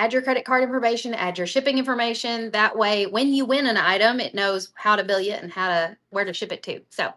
add your credit card information, add your shipping information. That way, when you win an item, it knows how to bill you and where to ship it to. So,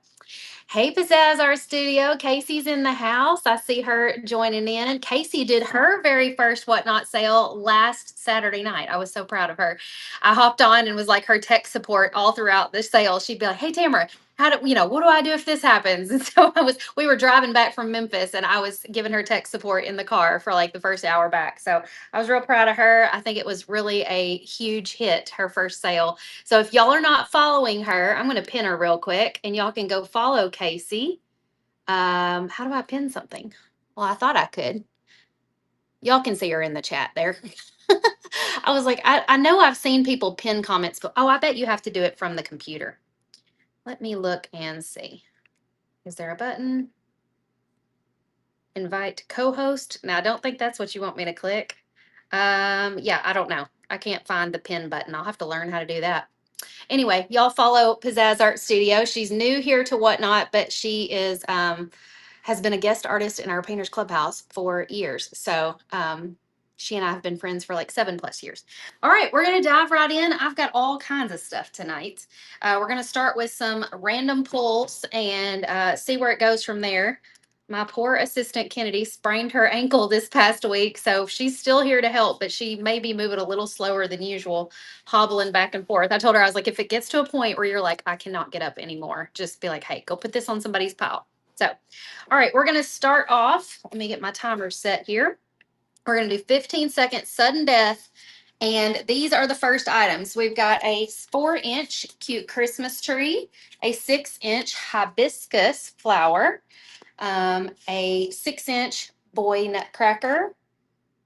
hey, Pizzazz Art Studio. Casey's in the house. I see her joining in. Casey did her very first Whatnot sale last Saturday night. I was so proud of her. I hopped on and was like her tech support all throughout the sale. She'd be like, hey, Tamara, what do I do if this happens? And so we were driving back from Memphis and I was giving her tech support in the car for like the first hour back. So I was real proud of her. I think it was really a huge hit, her first sale. So if y'all are not following her, I'm going to pin her real quick and y'all can go follow Casey. How do I pin something? Well, I thought I could. Y'all can see her in the chat there. I was like, I know I've seen people pin comments, but I bet you have to do it from the computer. Let me look and see. Is there a button? Invite co-host. Now, I don't think that's what you want me to click. Yeah, I don't know. I can't find the pin button. I'll have to learn how to do that. Anyway, y'all follow Pizzazz Art Studio. She's new here to Whatnot, but she is has been a guest artist in our Painters Clubhouse for years. So she and I have been friends for like 7+ years. All right, we're going to dive right in. I've got all kinds of stuff tonight. We're going to start with some random pulls and see where it goes from there. My poor assistant Kennedy sprained her ankle this past week, so she's still here to help, but she may be moving a little slower than usual, hobbling back and forth. I told her, I was like, if it gets to a point where you're like, I cannot get up anymore, just be like, hey, go put this on somebody's pile. So, all right, we're going to start off. Let me get my timer set here. We're going to do 15-second sudden death. And these are the first items. We've got a 4-inch cute Christmas tree, a 6-inch hibiscus flower, a 6-inch boy nutcracker,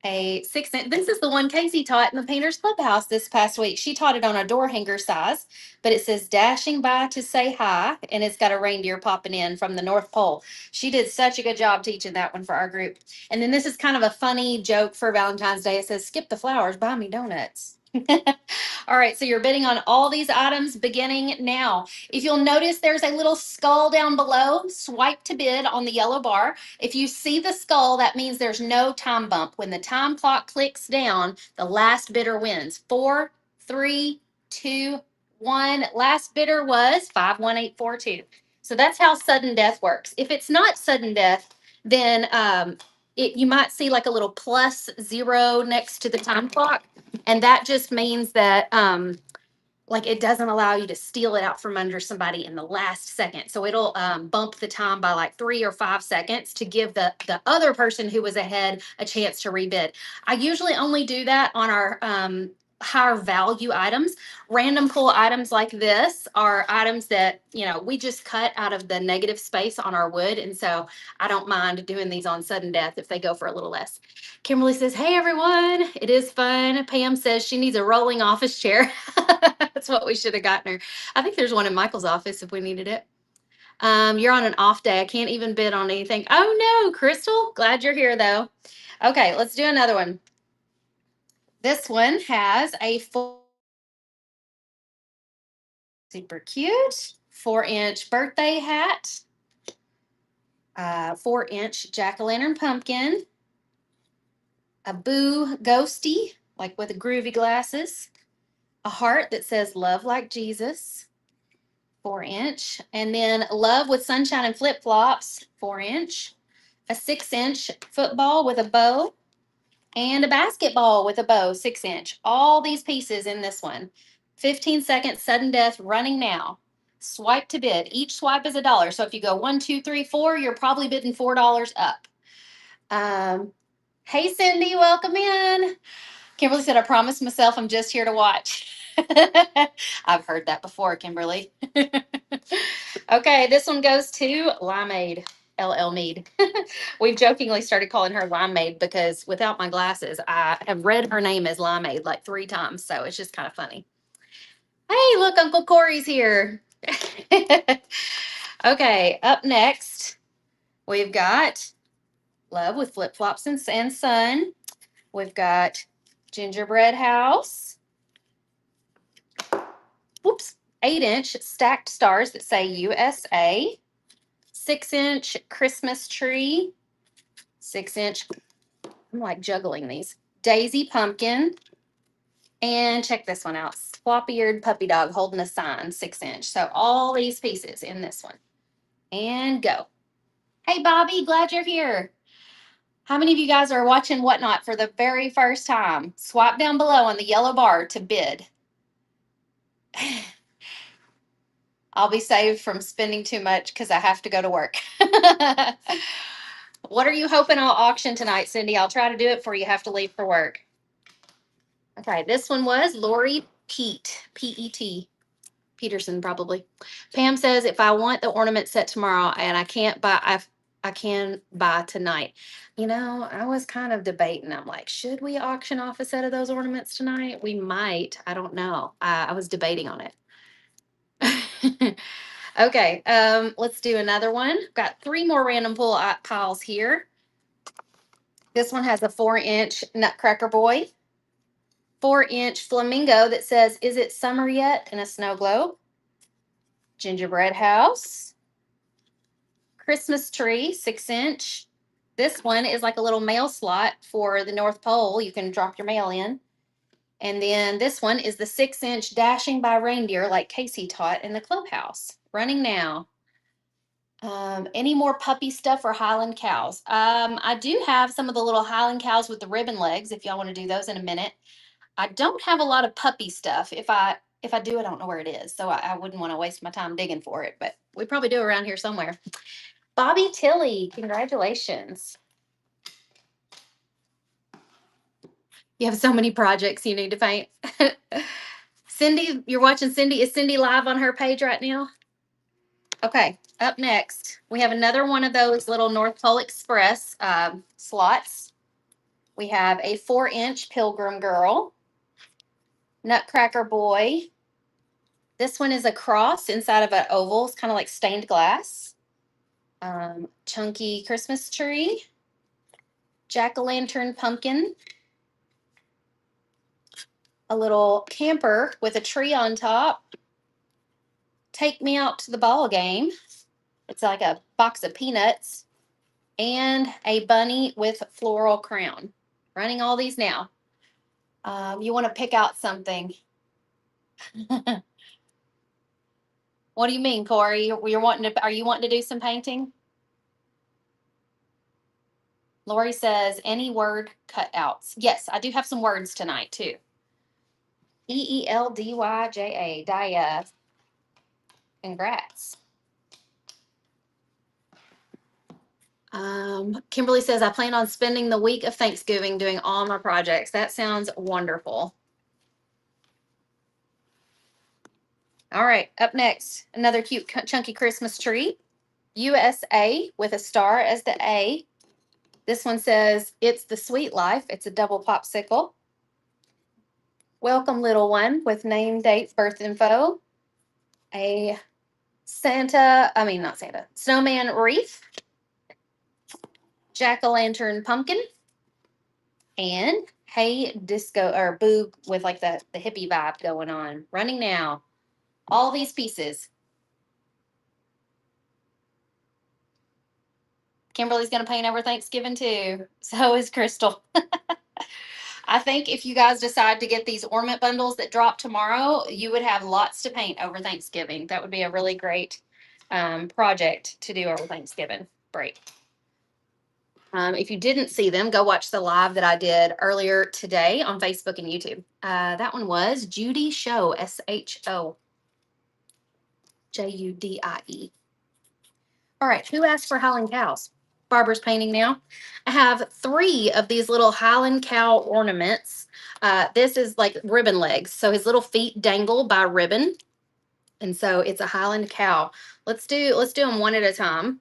a 6-inch. This is the one Casey taught in the Painters Clubhouse this past week. She taught it on a door hanger size, but it says dashing by to say hi, and it's got a reindeer popping in from the North Pole. She did such a good job teaching that one for our group. And then this is kind of a funny joke for Valentine's Day. It says, skip the flowers, buy me donuts. All right, so you're bidding on all these items beginning now. If you'll notice, there's a little skull down below. Swipe to bid on the yellow bar. If you see the skull, that means there's no time bump. When the time clock clicks down, the last bidder wins. 4, 3, 2, 1. Last bidder was 51842. So that's how sudden death works. If it's not sudden death, then you might see like a little +0 next to the time clock. And that just means that like it doesn't allow you to steal it out from under somebody in the last second. So it'll bump the time by like 3 or 5 seconds to give the other person who was ahead a chance to rebid. I usually only do that on our higher value items. Random pull items like this are items that, we just cut out of the negative space on our wood. And so I don't mind doing these on sudden death if they go for a little less. Kimberly says, hey, everyone, it is fun. Pam says she needs a rolling office chair. That's what we should have gotten her. I think there's one in Michael's office if we needed it. You're on an off day. I can't even bid on anything. Oh, no, Crystal. Glad you're here, though. Okay, let's do another one. This one has a super cute 4-inch birthday hat, 4-inch jack-o'-lantern pumpkin, a boo ghosty, like with the groovy glasses, a heart that says love like Jesus, 4-inch, and then love with sunshine and flip-flops, 4-inch, a 6-inch football with a bow, and a basketball with a bow, 6-inch. All these pieces in this one. 15-second sudden death running now. Swipe to bid. Each swipe is $1. So if you go 1, 2, 3, 4, you're probably bidding $4 up. Hey, Cindy, welcome in. Kimberly said, I promised myself I'm just here to watch. I've heard that before, Kimberly. Okay, this one goes to Limeade, LL Mead. We've jokingly started calling her Limeade because without my glasses, I have read her name as Limeade like 3 times. So it's just kind of funny. Hey, look, Uncle Corey's here. Okay, up next, we've got Love with Flip-Flops and Sun. We've got Gingerbread House. Whoops. 8-inch stacked stars that say USA. 6-inch Christmas tree. 6-inch. I'm like juggling these. Daisy Pumpkin. And check this one out. Floppy-eared puppy dog holding a sign, 6-inch. So all these pieces in this one. And go. Hey, Bobby, glad you're here. How many of you guys are watching Whatnot for the very first time? Swipe down below on the yellow bar to bid. I'll be saved from spending too much because I have to go to work. What are you hoping I'll auction tonight, Cindy? I'll try to do it before you have to leave for work. Okay, this one was Lori P-E-T. Peterson, probably. Pam says, if I want the ornament set tomorrow and I can't buy, I can buy tonight. You know, I was kind of debating. I'm like, should we auction off a set of those ornaments tonight? We might. I don't know. I was debating on it. Okay, let's do another one. Got 3 more random pull piles here. This one has a 4-inch Nutcracker Boy, 4-inch flamingo that says, is it summer yet? In a snow globe. Gingerbread house. Christmas tree, 6-inch. This one is like a little mail slot for the North Pole. You can drop your mail in. And then this one is the 6-inch dashing by reindeer like Casey taught in the clubhouse. Running now. Any more puppy stuff or Highland cows? I do have some of the little Highland cows with the ribbon legs if y'all want to do those in a minute. I don't have a lot of puppy stuff. If I do, I don't know where it is. So I wouldn't want to waste my time digging for it, but we probably do around here somewhere. Bobby Tilley, congratulations. You have so many projects you need to paint. Cindy, you're watching Cindy. Is Cindy live on her page right now? Okay, up next, we have another one of those little North Pole Express slots. We have a 4-inch Pilgrim Girl, Nutcracker Boy. This one is a cross inside of an oval. It's kind of like stained glass. Chunky Christmas tree, jack-o'-lantern pumpkin, a little camper with a tree on top. Take me out to the ball game. It's like a box of peanuts and a bunny with floral crown. Running all these now. You want to pick out something. What do you mean, Corey? Are you wanting to do some painting? Lori says, any word cutouts. Yes, I do have some words tonight too. EELDYJA, Dia. Congrats. Kimberly says, I plan on spending the week of Thanksgiving doing all my projects. That sounds wonderful. All right, up next, another cute chunky Christmas tree. USA with a star as the A. This one says, it's the sweet life. It's a double popsicle. Welcome, little one, with name, date, birth info. A snowman wreath. Jack-o'-lantern pumpkin. And hey disco or boo with like the hippie vibe going on. Running now. All these pieces. Kimberly's going to paint over Thanksgiving too. So is Crystal. I think if you guys decide to get these ornament bundles that drop tomorrow, you would have lots to paint over Thanksgiving. That would be a really great project to do over Thanksgiving break. If you didn't see them, go watch the live that I did earlier today on Facebook and YouTube. That one was Judy Show, SHO. Judie. All right, who asked for Highland cows? Barbara's painting now. I have 3 of these little Highland cow ornaments. This is like ribbon legs. So his little feet dangle by ribbon. And so it's a Highland cow. Let's do them one at a time.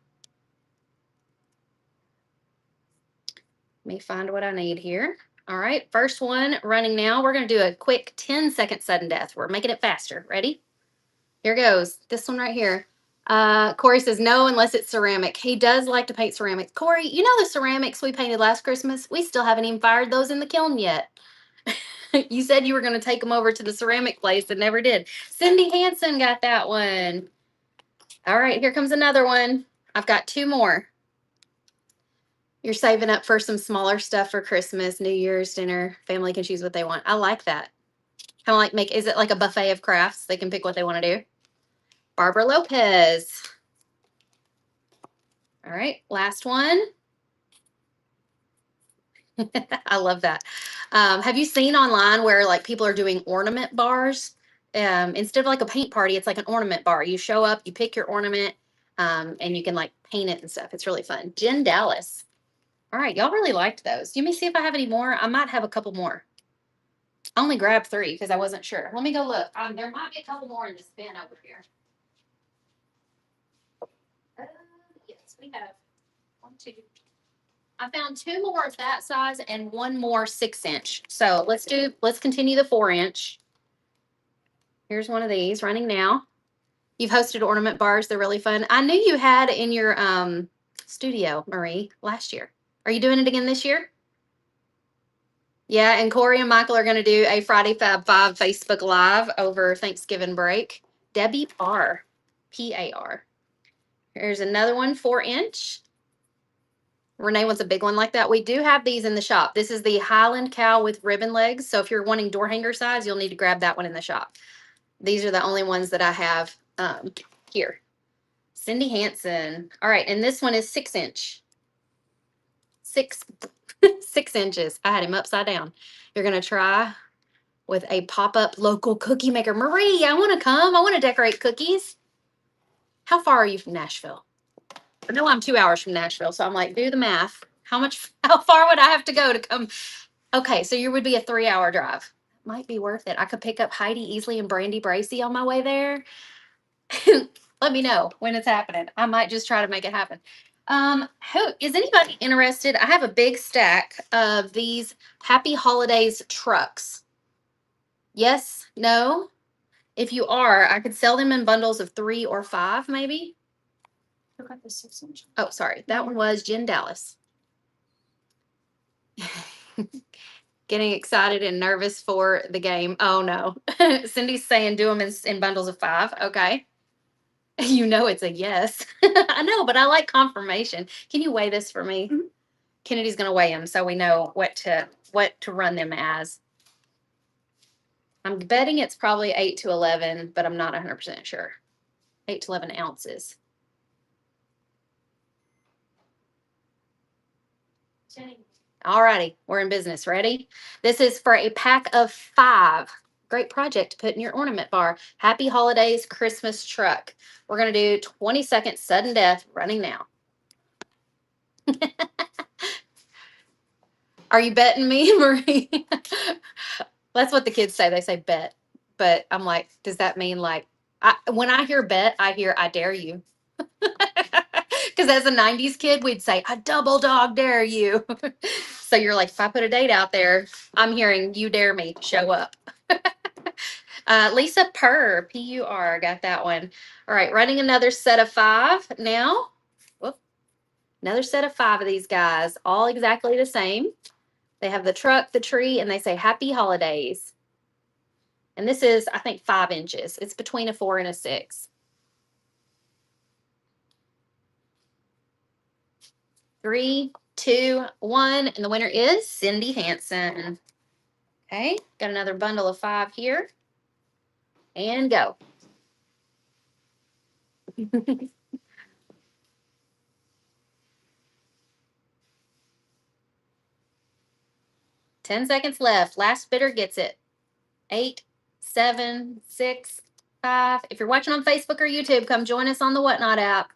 Let me find what I need here. All right, first one running now. We're going to do a quick 10-second sudden death. We're making it faster. Ready? Here goes. This one right here. Corey says no unless it's ceramic. He does like to paint ceramics. Corey, you know the ceramics we painted last Christmas? We still haven't even fired those in the kiln yet. You said you were going to take them over to the ceramic place and never did. Cindy Hansen got that one. All right, here comes another one. I've got 2 more. You're saving up for some smaller stuff for Christmas, New Year's dinner. Family can choose what they want. I like that. Kind of like is it like a buffet of crafts? They can pick what they want to do. Barbara Lopez. All right, last one. I love that. Have you seen online where like people are doing ornament bars? Instead of like a paint party, it's like an ornament bar. You show up, you pick your ornament, and you can like paint it and stuff. It's really fun. Jen Dallas. All right, y'all really liked those. Let me see if I have any more. I might have a couple more. I only grabbed 3 because I wasn't sure. Let me go look. There might be a couple more in this bin over here. Uh, yes, we have 1, 2. I found 2 more of that size and 1 more 6-inch. So let's continue the 4-inch. Here's one of these running now. You've hosted ornament bars. They're really fun. I knew you had in your studio, Marie, last year. Are you doing it again this year? Yeah, and Corey and Michael are going to do a Friday Fab 5 Facebook Live over Thanksgiving break. Debbie Parr, P-A-R. Here's another one, 4-inch. Renee wants a big one like that. We do have these in the shop. This is the Highland cow with ribbon legs. So if you're wanting door hanger size, you'll need to grab that one in the shop. These are the only ones that I have here. Cindy Hansen. All right, and this one is 6-inch. 6 inches. I had him upside down. You're going to try with a pop-up local cookie maker. Marie, I want to come. I want to decorate cookies. How far are you from Nashville? I know I'm 2 hours from Nashville, so I'm like, do the math. How far would I have to go to come? Okay, so you would be a 3-hour drive. Might be worth it. I could pick up Heidi Easley and Brandy Bracy on my way there. Let me know when it's happening. I might just try to make it happen. Who is anybody interested? I have a big stack of these Happy Holidays trucks. Yes, no. If you are, I could sell them in bundles of 3 or 5, maybe. Who got the 6-inch? Oh, sorry. That one was Jen Dallas. Getting excited and nervous for the game. Oh, no. Cindy's saying do them in bundles of 5. Okay. You know it's a yes. I know, but I like confirmation. Can you weigh this for me? Mm-hmm. Kennedy's going to weigh them so we know what to run them as. I'm betting it's probably 8 to 11, but I'm not 100% sure. 8 to 11 ounces. All righty, we're in business. Ready? This is for a pack of 5. Great project to put in your ornament bar. Happy Holidays Christmas truck. We're going to do 20 seconds sudden death running now. Are you betting me, Marie? That's what the kids say. They say bet. But I'm like, does that mean like, when I hear bet, I hear I dare you. Because as a 90s kid, we'd say, I double dog dare you. So you're like, if I put a date out there, I'm hearing you dare me, show up. Lisa Purr, P-U-R, got that one. All right, running another set of 5 now. Whoop. Another set of 5 of these guys, all exactly the same. They have the truck, the tree, and they say Happy Holidays. And this is, I think, 5 inches. It's between a 4 and a 6. 3, 2, 1, and the winner is Cindy Hansen. Okay, got another bundle of 5 here. And go. 10 seconds left. Last bidder gets it. 8, 7, 6, 5. If you're watching on Facebook or YouTube, come join us on the Whatnot app.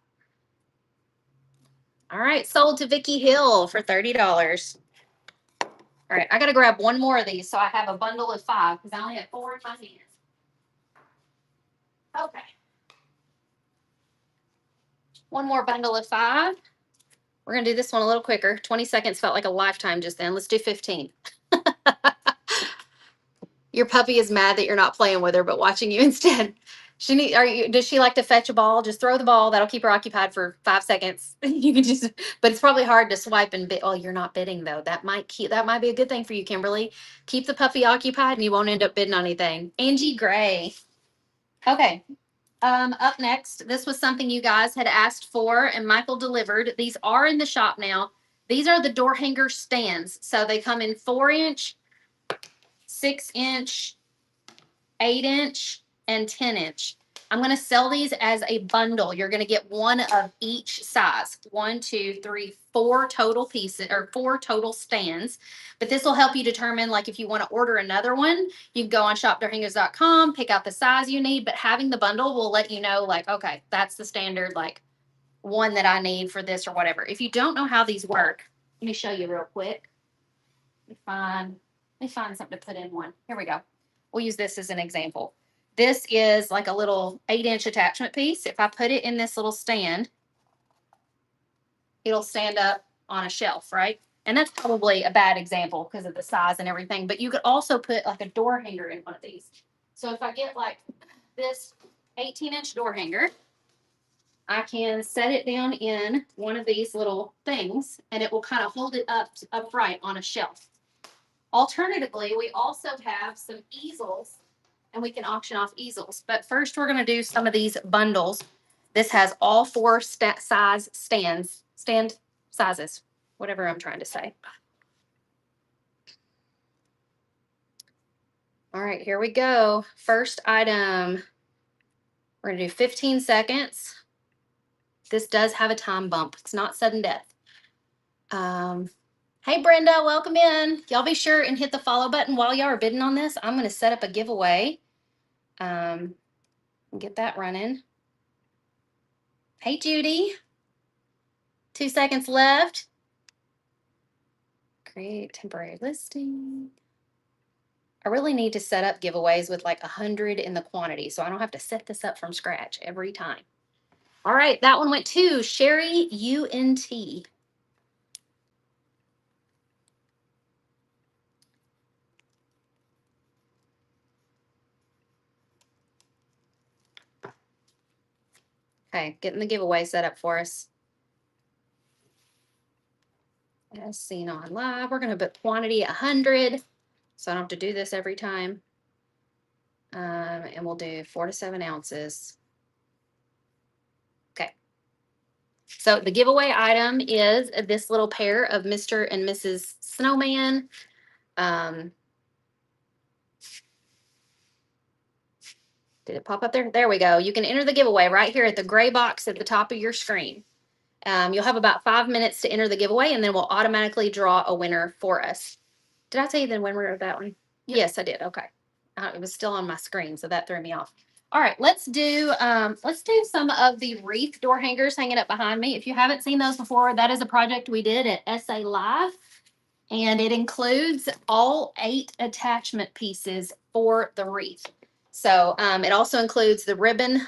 All right, sold to Vicki Hill for $30. All right, I got to grab one more of these so I have a bundle of 5 because I only have 4 in my hands. Okay. One more bundle of 5. We're going to do this one a little quicker. 20 seconds felt like a lifetime just then. Let's do 15. Your puppy is mad that you're not playing with her, but watching you instead. Does she like to fetch a ball? Just throw the ball. That'll keep her occupied for 5 seconds. You can just, but it's probably hard to swipe and bid. Oh, you're not bidding though. That might be a good thing for you, Kimberly. Keep the puppy occupied and you won't end up bidding on anything. Angie Gray. Okay. Up next, this was something you guys had asked for and Michael delivered. These are in the shop now. These are the door hanger stands. So they come in 4-inch, 6-inch, 8-inch, and 10-inch. I'm going to sell these as a bundle. You're going to get one of each size. 1, 2, 3, 4 total pieces, or 4 total stands. But this will help you determine, like, if you want to order another one, you can go on shopdoorhangers.com, pick out the size you need. But having the bundle will let you know, like, okay, that's the standard, like, one that I need for this or whatever. If you don't know how these work, let me show you real quick. Let me find something to put in one. Here we go. We'll use this as an example. This is like a little 8-inch attachment piece. If I put it in this little stand, it'll stand up on a shelf, right? And that's probably a bad example because of the size and everything. But you could also put like a door hanger in one of these. So if I get like this 18-inch door hanger, I can set it down in one of these little things and it will kind of hold it upright on a shelf. Alternatively, we also have some easels and we can auction off easels. But first we're going to do some of these bundles. This has all 4 stand sizes, whatever I'm trying to say. All right, here we go. First item, we're going to do 15 seconds. This does have a time bump. It's not sudden death. Hey, Brenda, welcome in. Y'all be sure and hit the follow button while y'all are bidding on this. I'm going to set up a giveaway. Get that running. Hey, Judy. 2 seconds left. Create temporary listing. I really need to set up giveaways with like 100 in the quantity, so I don't have to set this up from scratch every time. All right, that one went to Sherry UNT. Okay, getting the giveaway set up for us. As seen on live, we're going to put quantity 100, so I don't have to do this every time. And we'll do 4 to 7 ounces. Okay. So the giveaway item is this little pair of Mr. and Mrs. Snowman. Did it pop up there? There we go. You can enter the giveaway right here at the gray box at the top of your screen. You'll have about 5 minutes to enter the giveaway, and then we'll automatically draw a winner for us. Did I tell you the winner of that one? Yep. Yes, I did. Okay. It was still on my screen, so that threw me off. All right, let's do some of the wreath door hangers hanging up behind me. If you haven't seen those before, that is a project we did at SA Live, and it includes all 8 attachment pieces for the wreath. So it also includes the ribbon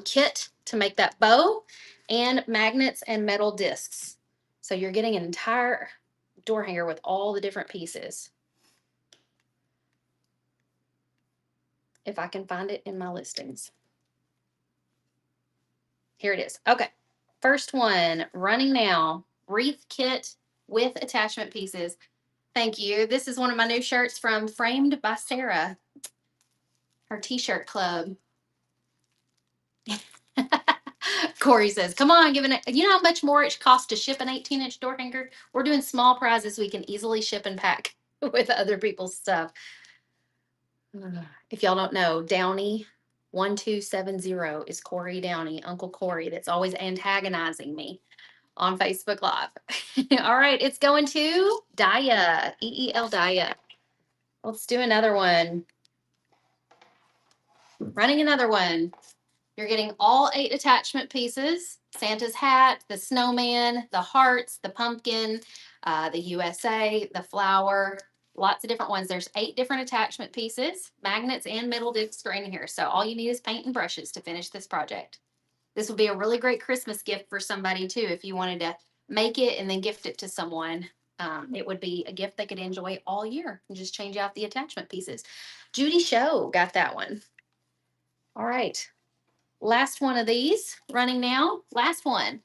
kit to make that bow and magnets and metal discs. So you're getting an entire door hanger with all the different pieces. If I can find it in my listings. Here it is. Okay. First one, running now. Wreath kit with attachment pieces. Thank you. This is one of my new shirts from Framed by Sarah. Her t-shirt club. Corey says, come on, you know how much more it costs to ship an 18-inch door hanger? We're doing small prizes we can easily ship and pack with other people's stuff. If y'all don't know, Downey 1270 is Corey Downey, Uncle Corey, that's always antagonizing me on Facebook Live. All right, it's going to Daya, EEL Daya. Let's do another one. Running another one. You're getting all 8 attachment pieces: Santa's hat, the snowman, the hearts, the pumpkin, the USA, the flower, lots of different ones. There's 8 different attachment pieces, magnets and metal discs are in here. So all you need is paint and brushes to finish this project. This would be a really great Christmas gift for somebody too. If you wanted to make it and then gift it to someone, it would be a gift they could enjoy all year and just change out the attachment pieces. Judy Show got that one. All right. Last one of these running now. Last one.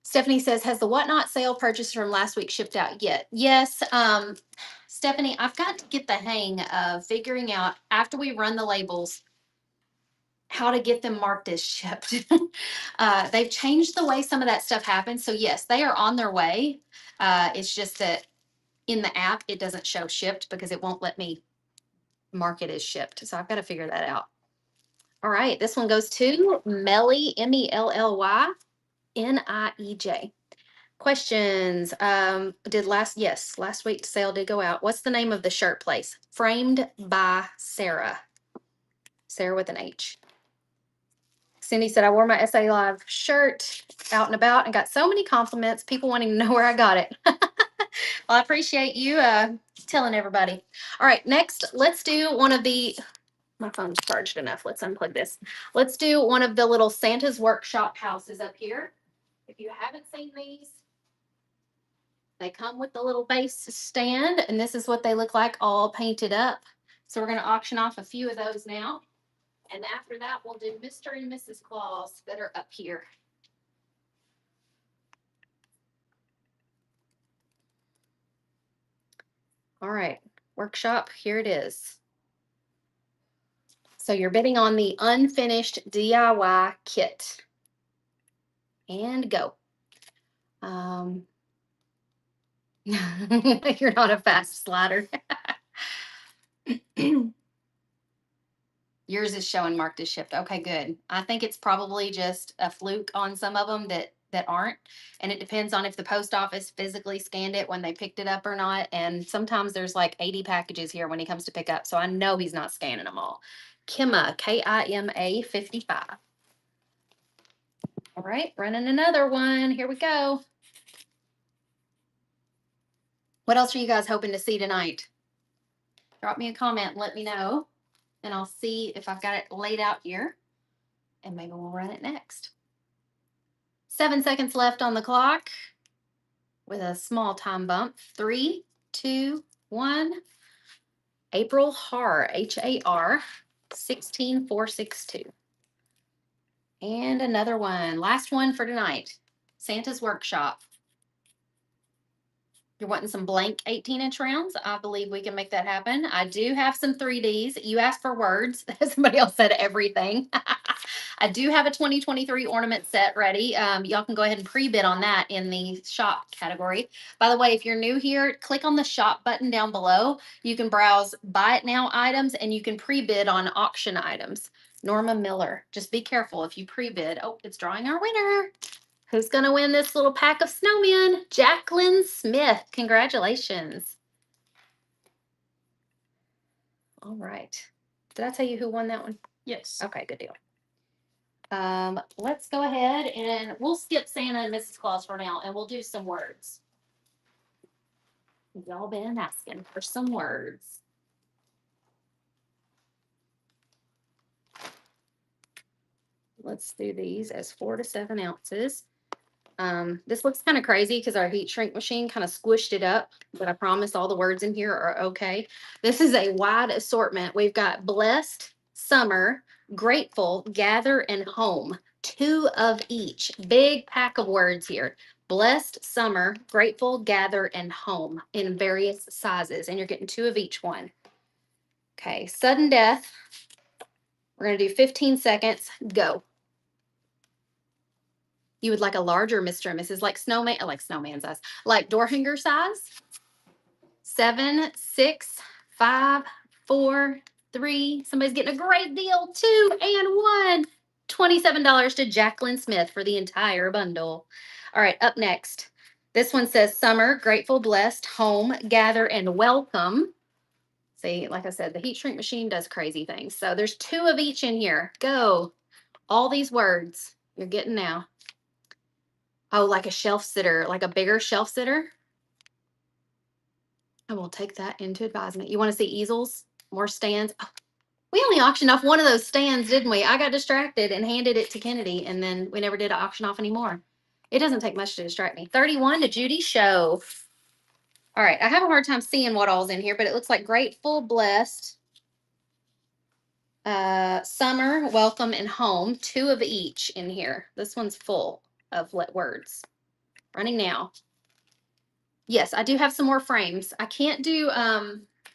Stephanie says, has the Whatnot sale purchase from last week shipped out yet? Yes. Stephanie, I've got to get the hang of figuring out after we run the labels how to get them marked as shipped. They've changed the way some of that stuff happens. So yes, they are on their way. It's just that in the app, it doesn't show shipped because it won't let me mark it as shipped. So I've got to figure that out. All right, this one goes to Melly, Melly, Niej. Questions. Last week's sale did go out. What's the name of the shirt place? Framed by Sarah. Sarah with an H. Cindy said, I wore my SA Live shirt out and about and got so many compliments, people wanting to know where I got it. Well, I appreciate you telling everybody. All right, next, let's do one of the, my phone's charged enough. Let's unplug this. Let's do one of the little Santa's Workshop houses up here. If you haven't seen these, they come with the little base stand, and this is what they look like all painted up. So we're going to auction off a few of those now. And after that, we'll do Mr. and Mrs. Claus that are up here. All right, workshop, here it is. So you're bidding on the unfinished DIY kit. And go. You're not a fast slider. Yours is showing marked as shipped. Okay, good. I think it's probably just a fluke on some of them that aren't. And it depends on if the post office physically scanned it when they picked it up or not. And sometimes there's like 80 packages here when he comes to pick up. So I know he's not scanning them all. Kima, Kima 55. All right, running another one. Here we go. What else are you guys hoping to see tonight? Drop me a comment and let me know. And I'll see if I've got it laid out here. And maybe we'll run it next. 7 seconds left on the clock with a small time bump. 3, 2, 1. April Har, Har, 16462. And another one. Last one for tonight. Santa's Workshop. You're wanting some blank 18-inch rounds? I believe we can make that happen. I do have some 3Ds. You asked for words. Somebody else said everything. I do have a 2023 ornament set ready. Y'all can go ahead and pre-bid on that in the shop category. By the way, if you're new here, click on the shop button down below. You can browse buy it now items and you can pre-bid on auction items. Norma Miller. Just be careful if you pre-bid. Oh, it's drawing our winner. Who's going to win this little pack of snowmen? Jacqueline Smith. Congratulations. All right. Did I tell you who won that one? Yes. Okay, good deal. Let's go ahead and we'll skip Santa and Mrs. Claus for now, and we'll do some words. Y'all been asking for some words. Let's do these as 4 to 7 ounces. This looks kind of crazy because our heat shrink machine kind of squished it up, but I promise all the words in here are okay. This is a wide assortment. We've got blessed, summer, grateful, gather, and home. 2 of each. Big pack of words here. Blessed, summer, grateful, gather, and home in various sizes. And you're getting 2 of each one. Okay, sudden death. We're going to do 15 seconds. Go. You would like a larger Mr. and Mrs. like snowman, like snowman size, like door hanger size. 7, 6, 5, 4, 3. Somebody's getting a great deal. 2 and 1. $27 to Jacqueline Smith for the entire bundle. All right, up next. This one says summer, grateful, blessed, home, gather, and welcome. See, like I said, the heat shrink machine does crazy things. So there's 2 of each in here. Go. All these words you're getting now. Oh, like a shelf sitter, like a bigger shelf sitter. I will take that into advisement. You want to see easels, more stands? Oh, we only auctioned off one of those stands, didn't we? I got distracted and handed it to Kennedy, and then we never did auction off anymore. It doesn't take much to distract me. 31 to Judy Show. All right, I have a hard time seeing what all's in here, but it looks like grateful, blessed, summer, welcome, and home. 2 of each in here. This one's full of words. Running now. Yes, I do have some more frames. I can't do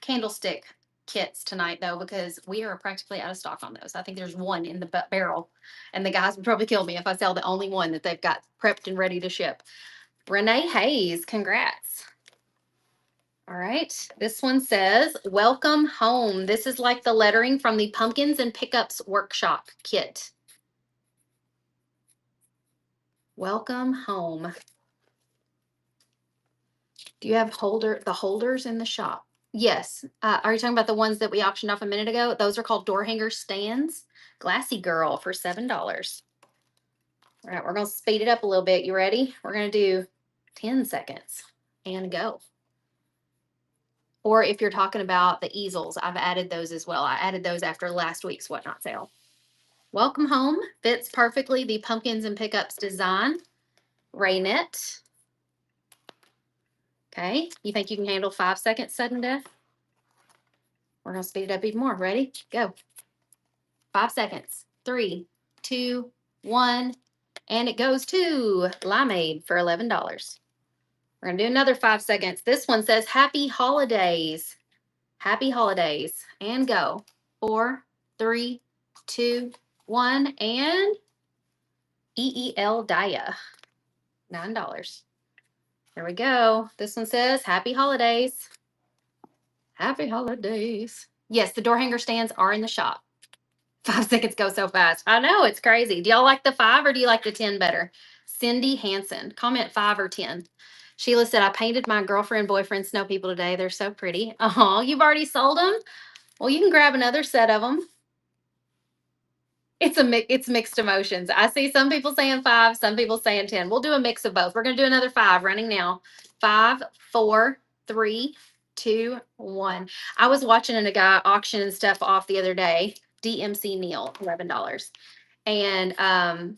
candlestick kits tonight though, because we are practically out of stock on those. I think there's one in the barrel, and the guys would probably kill me if I sell the only one that they've got prepped and ready to ship. Renee Hayes, congrats. All right, this one says, welcome home. This is like the lettering from the Pumpkins and Pickups Workshop kit. Welcome home. Do you have the holders in the shop? Yes. Are you talking about the ones that we auctioned off a minute ago? Those are called door hanger stands. Glassy Girl for $7. All right, we're going to speed it up a little bit. You ready? We're going to do 10 seconds and go. Or if you're talking about the easels, I've added those as well. I added those after last week's Whatnot sale. Welcome home. Fits perfectly the Pumpkins and Pickups design. Raynette. Okay. You think you can handle 5 seconds sudden death? We're going to speed it up even more. Ready? Go. 5 seconds. 3, 2, 1. And it goes to Limeade for $11. We're going to do another 5 seconds. This one says, Happy Holidays. Happy Holidays. And go. 4, 3, 2, 1. And EEL Daya. $9. There we go. This one says, Happy Holidays. Happy Holidays. Yes, the door hanger stands are in the shop. 5 seconds go so fast. I know, it's crazy. Do y'all like the 5 or do you like the 10 better? Cindy Hanson, comment 5 or 10. Sheila said, I painted my girlfriend, boyfriend, snow people today. They're so pretty. Oh, you've already sold them? Well, you can grab another set of them. It's mixed emotions. I see some people saying 5, some people saying 10. We'll do a mix of both. We're going to do another 5 running now. 5, 4, 3, 2, 1. I was watching a guy auction stuff off the other day. DMC Neil, $11. And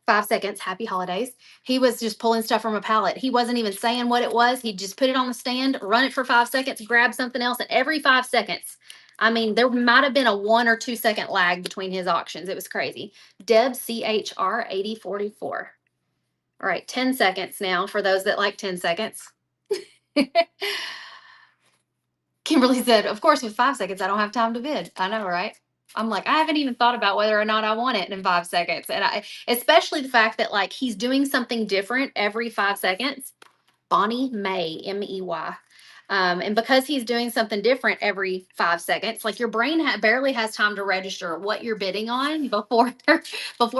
5 seconds, Happy Holidays. He was just pulling stuff from a pallet. He wasn't even saying what it was. He'd just put it on the stand, run it for 5 seconds, grab something else, and every 5 seconds, I mean, there might have been a 1 or 2 second lag between his auctions. It was crazy. Deb CHR 8044. All right, 10 seconds now for those that like 10 seconds. Kimberly said, of course, with 5 seconds, I don't have time to bid. I know, right? I'm like, I haven't even thought about whether or not I want it in 5 seconds. And especially the fact that like he's doing something different every 5 seconds. Bonnie May, Mey. And because he's doing something different every 5 seconds, like your brain barely has time to register what you're bidding on before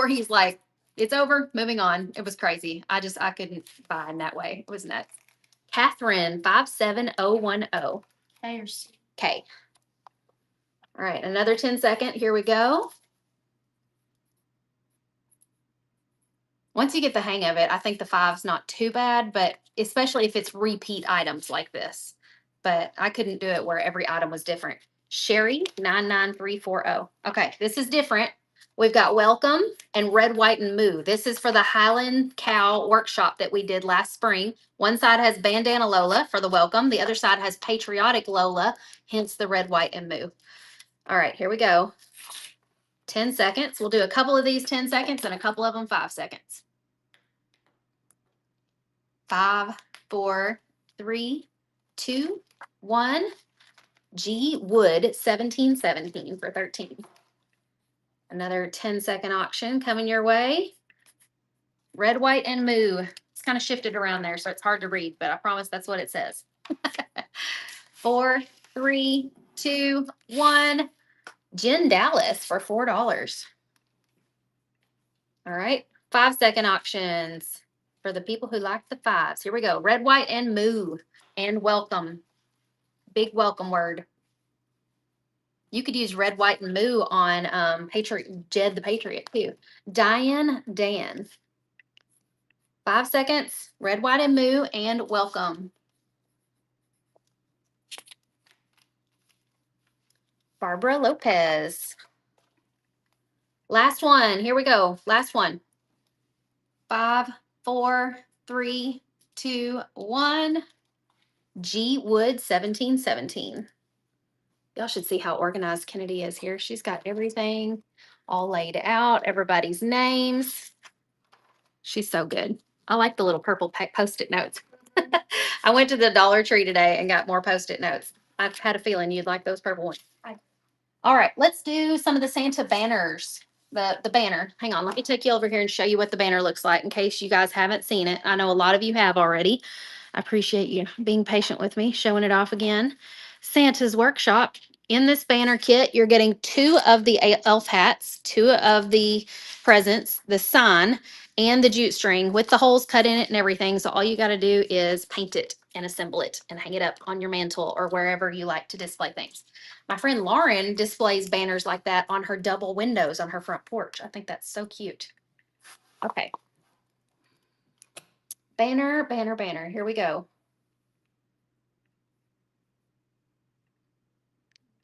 he's like, it's over, moving on. It was crazy. I couldn't buy in that way. It was nuts. Catherine 57010. K. All right, another 10 second. Here we go. Once you get the hang of it, I think the 5's not too bad, but especially if it's repeat items like this. But I couldn't do it where every item was different. Sherry 99340. Okay, this is different. We've got Welcome and Red, White, and Moo. This is for the Highland Cow workshop that we did last spring. One side has Bandana Lola for the Welcome. The other side has Patriotic Lola, hence the Red, White, and Moo. All right, here we go. 10 seconds. We'll do a couple of these 10 seconds and a couple of them 5 seconds. 5, 4, 3, 2, 1. G Wood 1717 for 13. Another 10-second auction coming your way. Red, White, and Moo. It's kind of shifted around there, so it's hard to read, but I promise that's what it says. 4, 3, 2, 1. Jen Dallas for $4. All right. 5-second auctions for the people who like the 5s. Here we go. Red, White, and Moo. And Welcome. Big welcome word. You could use Red, White, and Moo on Jed the Patriot too. Diane Dan. 5 seconds. Red, White, and Moo. And Welcome. Barbara Lopez. Last one. Here we go. Last one. 5, 4, 3, 2, 1. G Wood 1717. Y'all should see how organized Kennedy is here. She's got everything all laid out, everybody's names. She's so good. I like the little purple Post-it notes. I went to the Dollar Tree today and got more Post-it notes. I've had a feeling you'd like those purple ones. All right, let's do some of the Santa banners. The banner. Hang on, let me take you over here and show you what the banner looks like in case you guys haven't seen it. I know a lot of you have already. I appreciate you being patient with me, showing it off again. Santa's Workshop. In this banner kit, you're getting 2 of the elf hats, 2 of the presents, the sign, and the jute string with the holes cut in it and everything. So all you got to do is paint it and assemble it and hang it up on your mantle or wherever you like to display things. My friend Lauren displays banners like that on her double windows on her front porch. I think that's so cute. Okay. Banner, banner, banner. Here we go.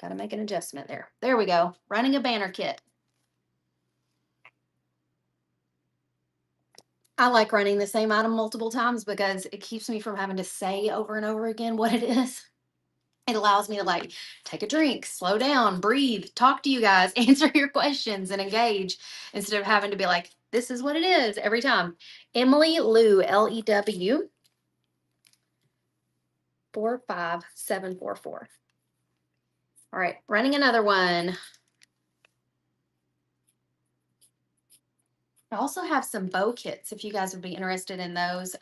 Got to make an adjustment there. There we go. Running a banner kit. I like running the same item multiple times because it keeps me from having to say over and over again what it is. It allows me to like take a drink, slow down, breathe, talk to you guys, answer your questions, and engage instead of having to be like, this is what it is every time. Emily Lew, Lew, 45744. All right, running another one. I also have some bow kits if you guys would be interested in those.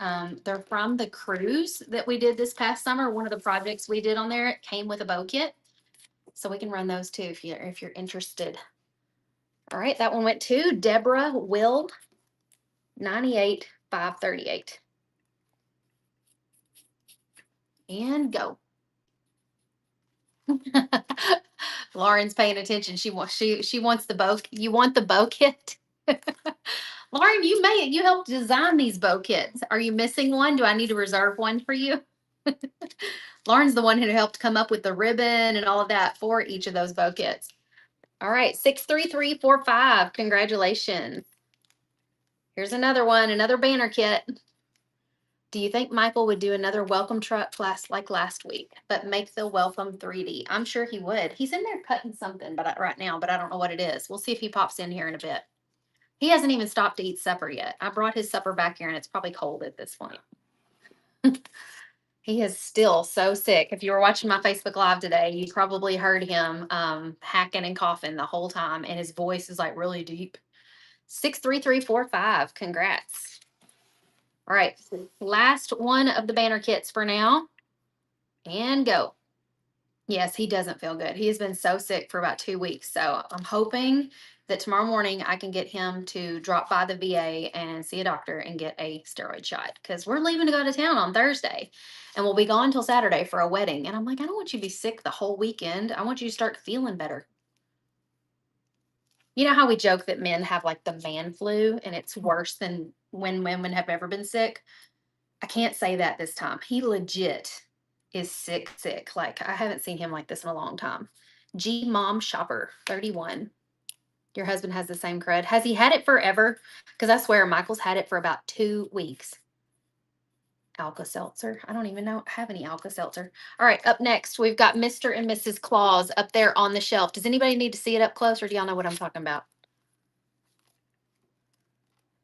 They're from the cruise that we did this past summer. One of the projects we did on there, it came with a bow kit. So we can run those too if you're interested. All right, that one went to Deborah Will, 98,538. And go. Lauren's paying attention. She wants the bow. You want the bow kit? Lauren, you helped design these bow kits. Are you missing one? Do I need to reserve one for you? Lauren's the one who helped come up with the ribbon and all of that for each of those bow kits. All right, 63345. Congratulations. Here's another one, another banner kit. Do you think Michael would do another welcome truck like last week, but make the welcome 3D? I'm sure he would. He's in there cutting something right now, but I don't know what it is. We'll see if he pops in here in a bit. He hasn't even stopped to eat supper yet. I brought his supper back here and it's probably cold at this point. He is still so sick. If you were watching my Facebook Live today, you probably heard him hacking and coughing the whole time, and his voice is like really deep. 63345. Congrats. All right, last one of the banner kits for now. And go. Yes, he doesn't feel good. He has been so sick for about 2 weeks. So I'm hoping that tomorrow morning I can get him to drop by the VA and see a doctor and get a steroid shot because we're leaving to go to town on Thursday and we'll be gone till Saturday for a wedding. And I'm like, I don't want you to be sick the whole weekend. I want you to start feeling better. You know how we joke that men have like the man flu and it's worse than when women have ever been sick? I can't say that this time. He legit is sick, sick. Like I haven't seen him like this in a long time. G Mom Shopper, 31. Your husband has the same crud. Has he had it forever? Because I swear Michael's had it for about 2 weeks. Alka-Seltzer. I don't even have any Alka-Seltzer. All right, up next, we've got Mr. and Mrs. Claus up there on the shelf. Does anybody need to see it up close, or do y'all know what I'm talking about?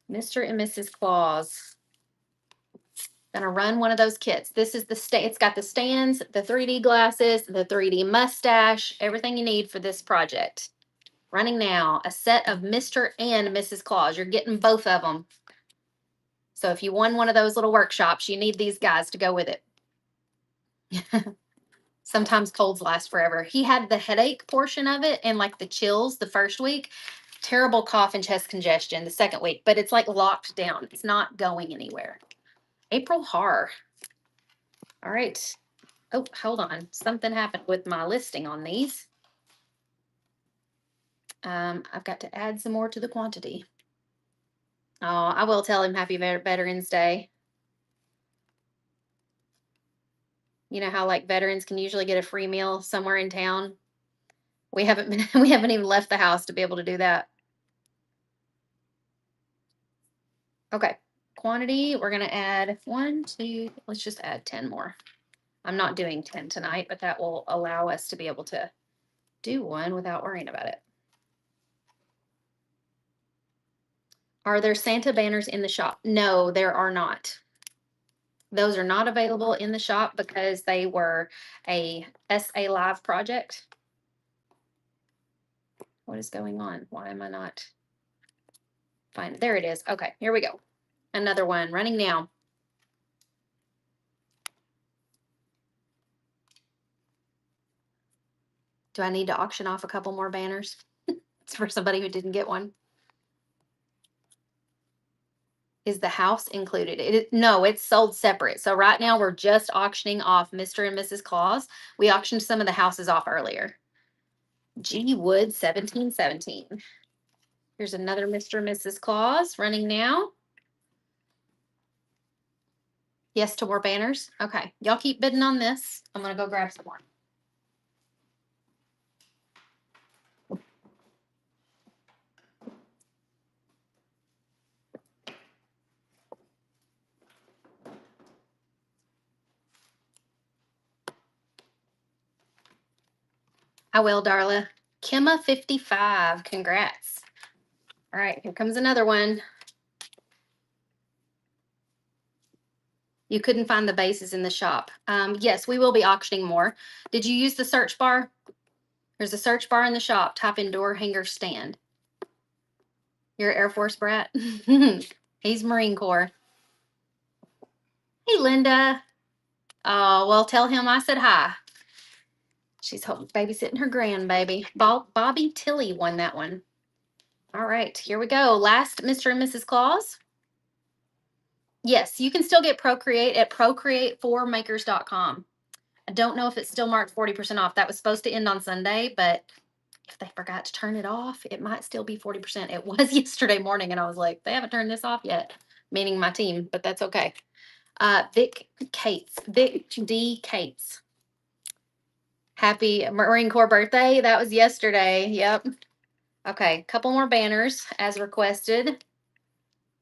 Mr. and Mrs. Claus. Gonna run one of those kits. This is it's got the stands, the 3D glasses, the 3D mustache, everything you need for this project. Running now, a set of Mr. and Mrs. Claus. You're getting both of them. So if you won one of those little workshops, you need these guys to go with it. Sometimes colds last forever. He had the headache portion of it and like the chills the first week. Terrible cough and chest congestion the second week, but it's like locked down. It's not going anywhere. April Har. All right. Oh, hold on. Something happened with my listing on these. I've got to add some more to the quantity. Oh, I will tell him Happy Veterans Day. You know how like veterans can usually get a free meal somewhere in town? We haven't even left the house to be able to do that. Okay. Quantity, we're gonna add 1, 2, let's just add 10 more. I'm not doing 10 tonight, but that will allow us to be able to do one without worrying about it. Are there Santa banners in the shop? No, there are not. Those are not available in the shop because they were a SA Live project. What is going on? Why am I not fine? There it is. Okay, here we go. Another one running now. Do I need to auction off a couple more banners? It's for somebody who didn't get one. Is the house included? No, it's sold separate. So right now we're just auctioning off Mr. and Mrs. Claus. We auctioned some of the houses off earlier. G Wood 1717. Here's another Mr. and Mrs. Claus running now. Yes to more banners. Okay, y'all keep bidding on this. I'm gonna go grab some more. I will, Darla. Kimma 55. Congrats. All right, here comes another one. You couldn't find the bases in the shop. Yes, we will be auctioning more. Did you use the search bar? There's a search bar in the shop. Type in door hanger stand. You're an Air Force brat? He's Marine Corps. Hey, Linda. Oh, well, tell him I said hi. She's babysitting her grandbaby. Bobby Tilly won that one. All right, here we go. Last Mr. and Mrs. Claus. Yes, you can still get Procreate at procreate4makers.com. I don't know if it's still marked 40% off. That was supposed to end on Sunday, but if they forgot to turn it off, it might still be 40%. It was yesterday morning, and I was like, they haven't turned this off yet, meaning my team, but that's okay. Vic D. Cates. Happy Marine Corps birthday. That was yesterday. Yep. Okay, a couple more banners as requested.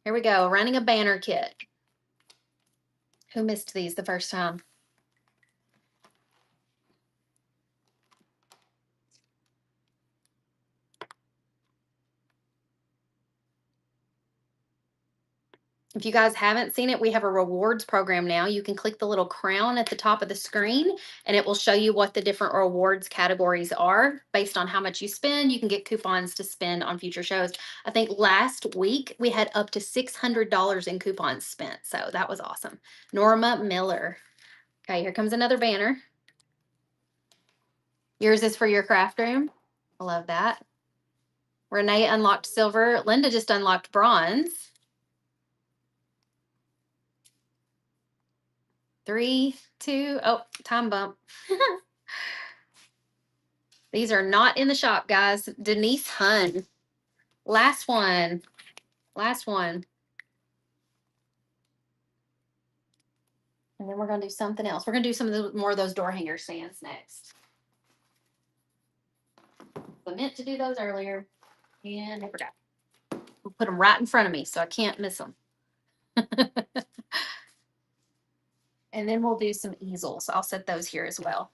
Here we go. Running a banner kit. Who missed these the first time? If you guys haven't seen it, we have a rewards program now. You can click the little crown at the top of the screen and it will show you what the different rewards categories are based on how much you spend. You can get coupons to spend on future shows. I think last week we had up to $600 in coupons spent. So that was awesome. Norma Miller. Okay, here comes another banner. Yours is for your craft room. I love that. Renee unlocked silver. Linda just unlocked bronze. 3, 2, oh, time bump. These are not in the shop, guys. Denise Hun. Last one. Last one. And then we're going to do something else. We're going to do some of the more of those door hanger stands next. I meant to do those earlier and I forgot. We'll put them right in front of me so I can't miss them. And then we'll do some easels. I'll set those here as well.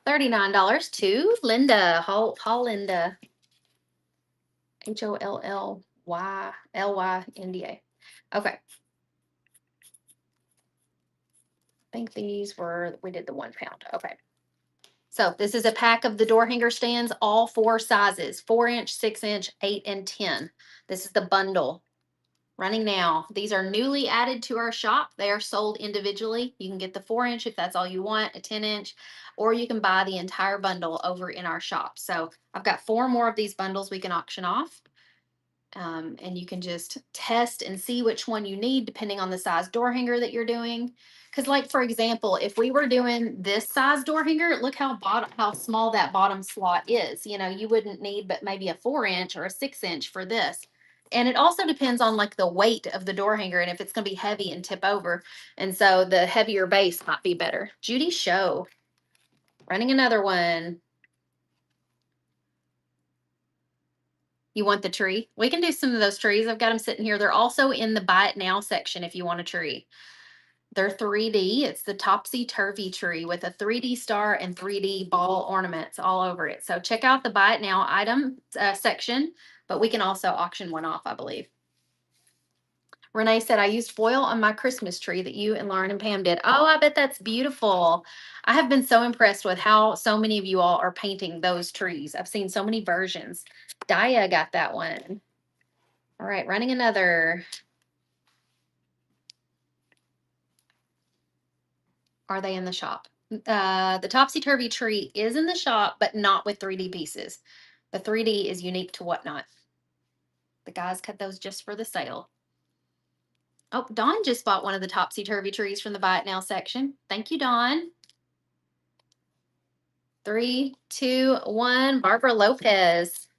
$39 to Linda, Hollinda. HOLLYLYNDA. Okay. I think these were, we did the 1 pound. Okay. So this is a pack of the door hanger stands, all 4 sizes, 4-inch, 6-inch, 8, and 10. This is the bundle running now. These are newly added to our shop. They are sold individually. You can get the 4-inch if that's all you want, a 10-inch, or you can buy the entire bundle over in our shop. So I've got 4 more of these bundles we can auction off. And you can just test and see which one you need depending on the size door hanger that you're doing. Because, like, for example, if we were doing this size door hanger, look how small that bottom slot is. You know, you wouldn't need but maybe a 4-inch or a 6-inch for this. And it also depends on like the weight of the door hanger and if it's going to be heavy and tip over. And so the heavier base might be better. Judy Show. Running another one. You want the tree? We can do some of those trees. I've got them sitting here. They're also in the buy it now section if you want a tree. They're 3D. It's the topsy-turvy tree with a 3D star and 3D ball ornaments all over it. So check out the buy it now item section, but we can also auction one off, I believe. Renee said, I used foil on my Christmas tree that you and Lauren and Pam did. Oh, I bet that's beautiful. I have been so impressed with how so many of you all are painting those trees. I've seen so many versions. Daya got that one. All right, running another. Are they in the shop? The Topsy-Turvy tree is in the shop, but not with 3D pieces. The 3D is unique to Whatnot. The guys cut those just for the sale. Oh, Dawn just bought one of the Topsy-Turvy trees from the Buy It Now section. Thank you, Dawn. 3, 2, 1. Barbara Lopez.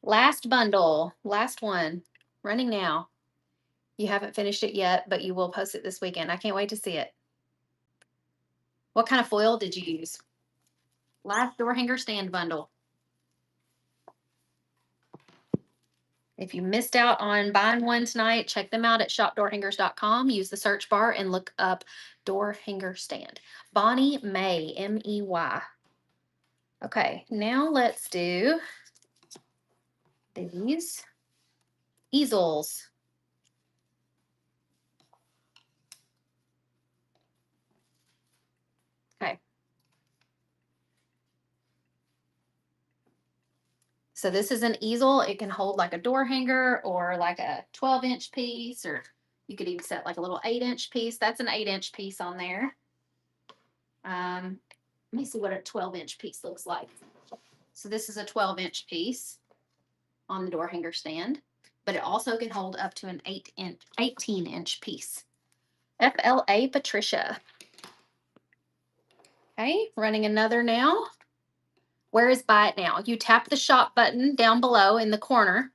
Last bundle. Last one. Running now. You haven't finished it yet, but you will post it this weekend. I can't wait to see it. What kind of foil did you use? Last door hanger stand bundle. If you missed out on buying one tonight, check them out at shopdoorhangers.com. Use the search bar and look up door hanger stand. Bonnie May, M-E-Y. Okay, now let's do these easels. Okay. So this is an easel. It can hold like a door hanger or like a 12-inch piece, or you could even set like a little 8-inch piece. That's an 8-inch piece on there. Let me see what a 12-inch piece looks like. So this is a 12-inch piece on the door hanger stand, but it also can hold up to an 18-inch piece. FLA Patricia. Okay, running another now. Where is Buy It Now? You tap the shop button down below in the corner,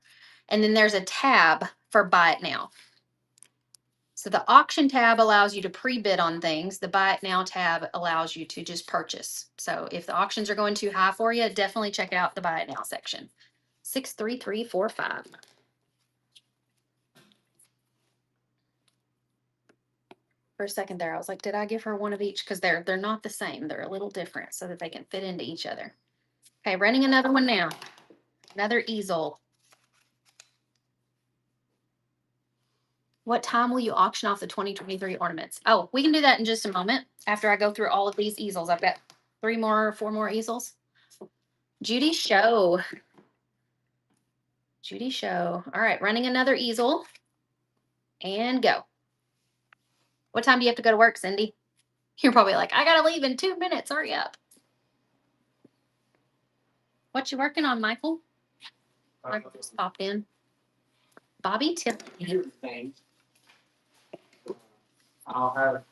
and then there's a tab for Buy It Now. So the auction tab allows you to pre-bid on things. The Buy It Now tab allows you to just purchase. So if the auctions are going too high for you, definitely check out the Buy It Now section. 63345. For a second there, I was like, did I give her one of each? Because they're not the same. They're a little different so that they can fit into each other. Okay, running another one now. Another easel. What time will you auction off the 2023 ornaments? Oh, we can do that in just a moment after I go through all of these easels. I've got 4 more easels. Judy Show. Judy Show. All right, running another easel. And go. What time do you have to go to work, Cindy? You're probably like, I gotta leave in 2 minutes. Hurry up. What you working on, Michael? Michael just popped in. Bobby Tiffany. I'll have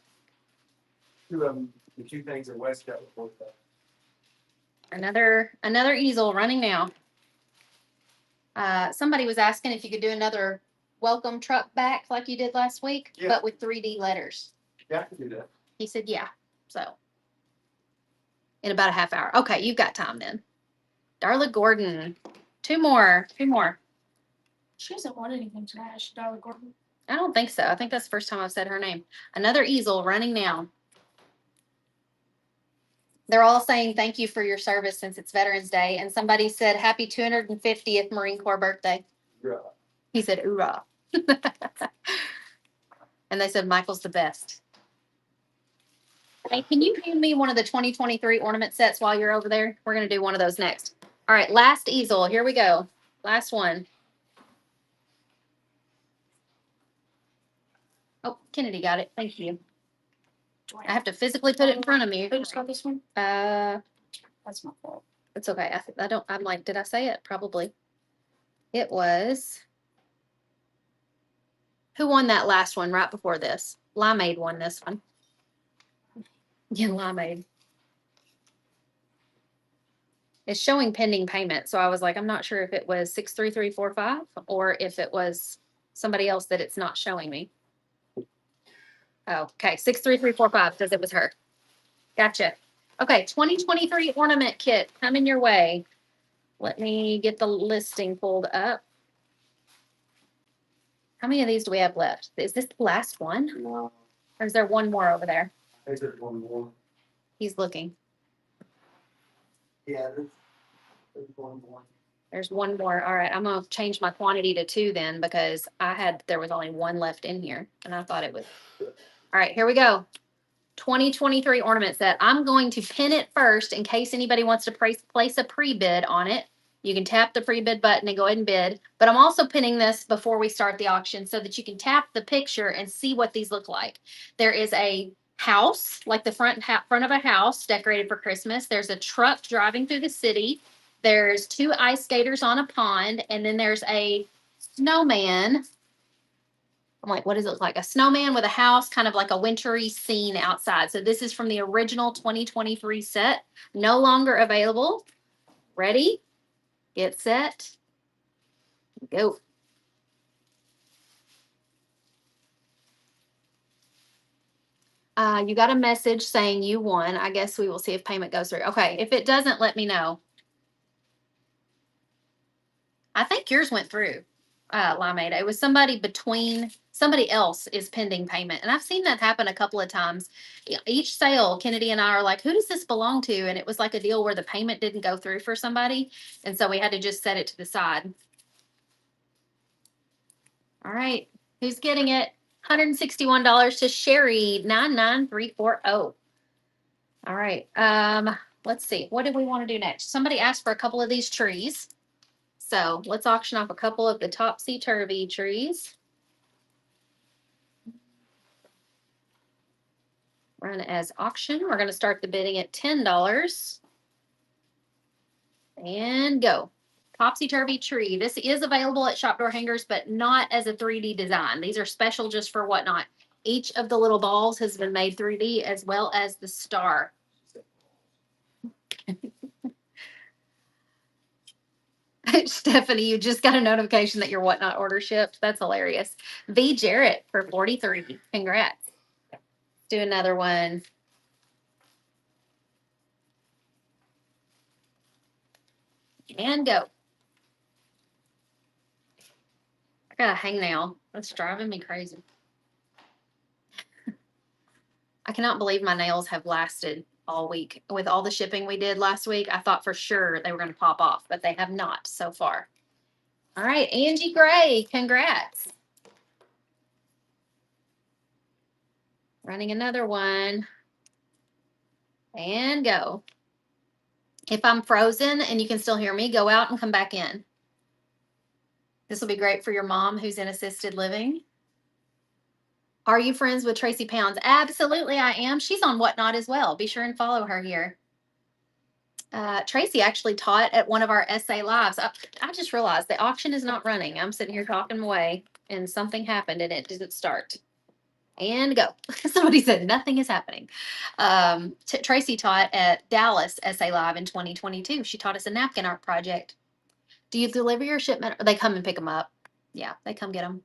2 of them, the 2 things at Westcoat before that. Another easel running now. Somebody was asking if you could do another welcome truck back like you did last week, Yeah. but with 3D letters. Yeah, I can do that. He said, yeah. So in about a half hour. Okay, you've got time then. Darla Gordon. 2 more. She hasn't won anything tonight, has she, Darla Gordon? I don't think so. I think that's the first time I've said her name. Another easel running now. They're all saying thank you for your service since it's Veterans Day. And somebody said happy 250th Marine Corps birthday. Yeah. He said, hoorah. And they said, Michael's the best. Hey, can you hand me one of the 2023 ornament sets while you're over there? We're going to do one of those next. All right, last easel. Here we go. Last one. Oh, Kennedy got it. Thank you. I have to physically put it in front of me. Who just got this one? That's my fault. It's okay. I'm like, did I say it? Probably. It was. Who won that last one right before this? Limeade won this one. Yeah, Limeade. It's showing pending payment. So I was like, I'm not sure if it was 63345 or if it was somebody else that it's not showing me. Oh, okay. 63345 says it was her. Gotcha. Okay, 2023 ornament kit coming your way. Let me get the listing pulled up. How many of these do we have left? Is this the last one? No. Or is there one more over there? I think there's 1 more. He's looking. Yeah, there's 1 more. There's one more. All right, I'm gonna change my quantity to 2 then because there was only 1 left in here and I thought it was. All right, here we go. 2023 ornament set. I'm going to pin it first in case anybody wants to place a pre-bid on it. You can tap the pre-bid button and go ahead and bid. But I'm also pinning this before we start the auction so that you can tap the picture and see what these look like. There is a house, like the front of a house decorated for Christmas. There's a truck driving through the city. There's 2 ice skaters on a pond, and then there's a snowman. I'm like, what does it look like? A snowman with a house, kind of like a wintry scene outside. So this is from the original 2023 set, no longer available. Ready, get set, go. You got a message saying you won. I guess we will see if payment goes through. Okay, if it doesn't, let me know. I think yours went through, Limeade. It was somebody else is pending payment. And I've seen that happen a couple of times. Each sale, Kennedy and I are like, who does this belong to? And it was like a deal where the payment didn't go through for somebody. And so we had to just set it to the side. All right. Who's getting it? $161 to Sherry, 99340. All right. Let's see. What do we want to do next? Somebody asked for a couple of these trees. So let's auction off a couple of the topsy-turvy trees. Run as auction. We're going to start the bidding at $10. And go. Topsy-turvy tree. This is available at Shop Door Hangers, but not as a 3D design. These are special just for Whatnot. Each of the little balls has been made 3D as well as the star. Stephanie, you just got a notification that your Whatnot order shipped. That's hilarious. V. Jarrett for 43. Congrats. Do another one. And go. I got a hangnail. That's driving me crazy. I cannot believe my nails have lasted all week. With all the shipping we did last week, I thought for sure they were going to pop off, but they have not so far. All right, Angie Gray, congrats. Running another one. And go. If I'm frozen and you can still hear me, go out and come back in. This will be great for your mom who's in assisted living. Are you friends with Tracy Pounds? Absolutely, I am. She's on Whatnot as well. Be sure and follow her here. Tracy actually taught at one of our essay lives. I just realized the auction is not running. I'm sitting here talking away and something happened and it didn't start. And go. Somebody said nothing is happening. Tracy taught at Dallas Essay Live in 2022. She taught us a napkin art project. Do you deliver your shipment or they come and pick them up? Yeah, they come get them.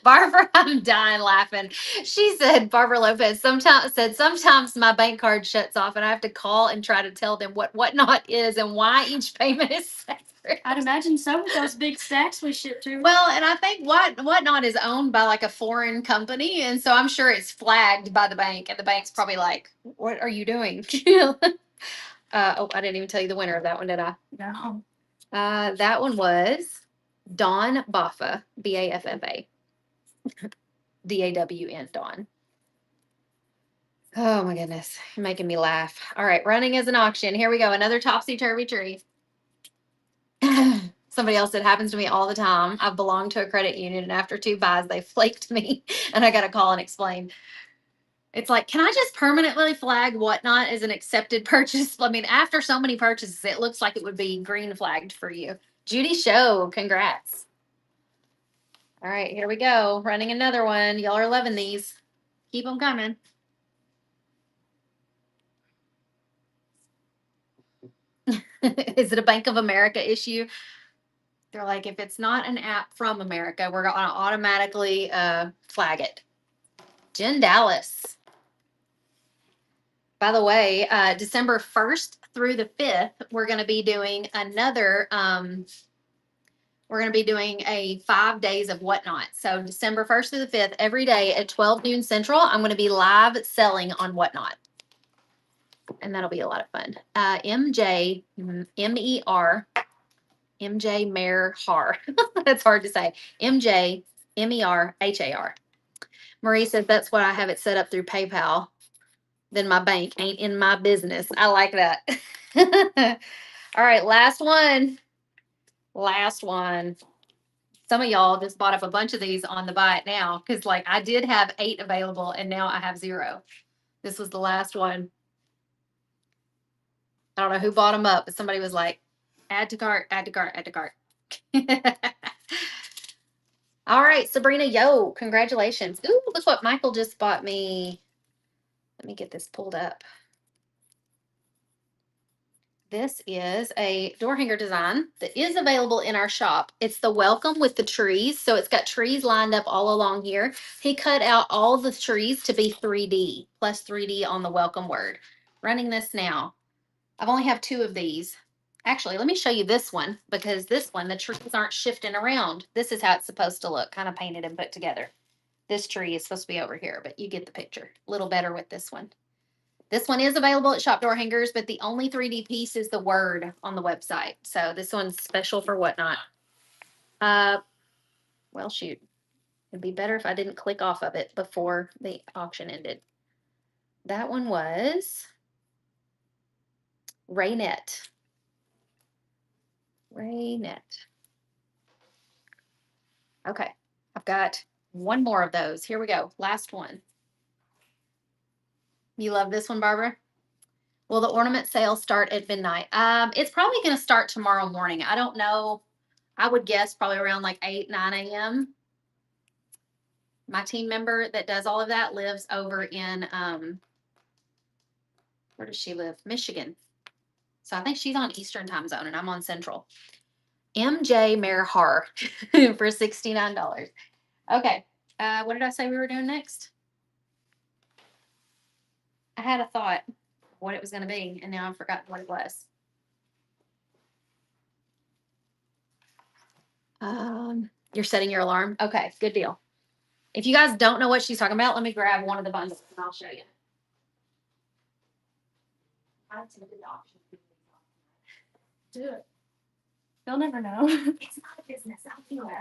Barbara, I'm dying laughing. She said, Barbara Lopez, sometimes my bank card shuts off and I have to call and try to tell them what Whatnot is and why each payment is separate. I'd imagine so with those big stacks we ship to. Well, and I think Whatnot is owned by like a foreign company, and so I'm sure it's flagged by the bank, and the bank's probably like, "What are you doing?" Oh, I didn't even tell you the winner of that one, did I? No. That one was Dawn Baffa, Baffa. DAWN, Dawn. Oh my goodness, you're making me laugh. All right, running as an auction. Here we go. Another topsy-turvy tree. Somebody else, it happens to me all the time. I belong to a credit union, and after 2 buys, they flaked me, and I got to call and explain. It's like, can I just permanently flag Whatnot as an accepted purchase? I mean, after so many purchases, it looks like it would be green flagged for you. Judy Show, congrats. All right, here we go. Running another one. Y'all are loving these. Keep them coming. Is it a Bank of America issue? They're like, if it's not an app from America, we're going to automatically flag it. Jen Dallas. By the way, December 1st through the 5th, we're going to be doing we're going to be doing a 5 days of Whatnot. So December 1st through the 5th, every day at 12 noon Central, I'm going to be live selling on Whatnot. and that'll be a lot of fun. MJ, M-E-R, MJ Mer Har. That's hard to say. MJ, M-E-R-H-A-R. Marie said that's why I have it set up through PayPal. Then my bank ain't in my business. I like that. All right, last one. Last one. Some of y'all just bought up a bunch of these on the buy it now because, like, I did have 8 available and now I have 0. This was the last one. I don't know who bought them up, but somebody was like, add to cart, add to cart, add to cart. All right, Sabrina, yo, congratulations. Ooh, look what Michael just bought me. Let me get this pulled up. This is a door hanger design that is available in our shop. It's the welcome with the trees. So it's got trees lined up all along here. He cut out all the trees to be 3D, plus 3D on the welcome word. Running this now. I've only have 2 of these. Actually, let me show you this one because this one, the trees aren't shifting around. This is how it's supposed to look, kind of painted and put together. This tree is supposed to be over here, but you get the picture. A little better with this one. This one is available at Shop Door Hangers, but the only 3D piece is the word on the website. So this one's special for Whatnot. Well, shoot. It'd be better if I didn't click off of it before the auction ended. That one was Raynette. Raynette. Okay. I've got one more of those. Here we go. Last one. You love this one, Barbara? Will the ornament sale start at midnight? It's probably going to start tomorrow morning. I don't know. I would guess probably around like 8, 9 a.m. My team member that does all of that lives over in, where does she live? Michigan. So I think she's on Eastern time zone and I'm on Central. MJ Merhar for $69. Okay. What did I say we were doing next? I had a thought what it was going to be, and now I've forgotten what it was. You're setting your alarm? Okay, good deal. If you guys don't know what she's talking about, let me grab one of the bundles and I'll show you. Do it. They'll never know. It's not a business. I'll do it.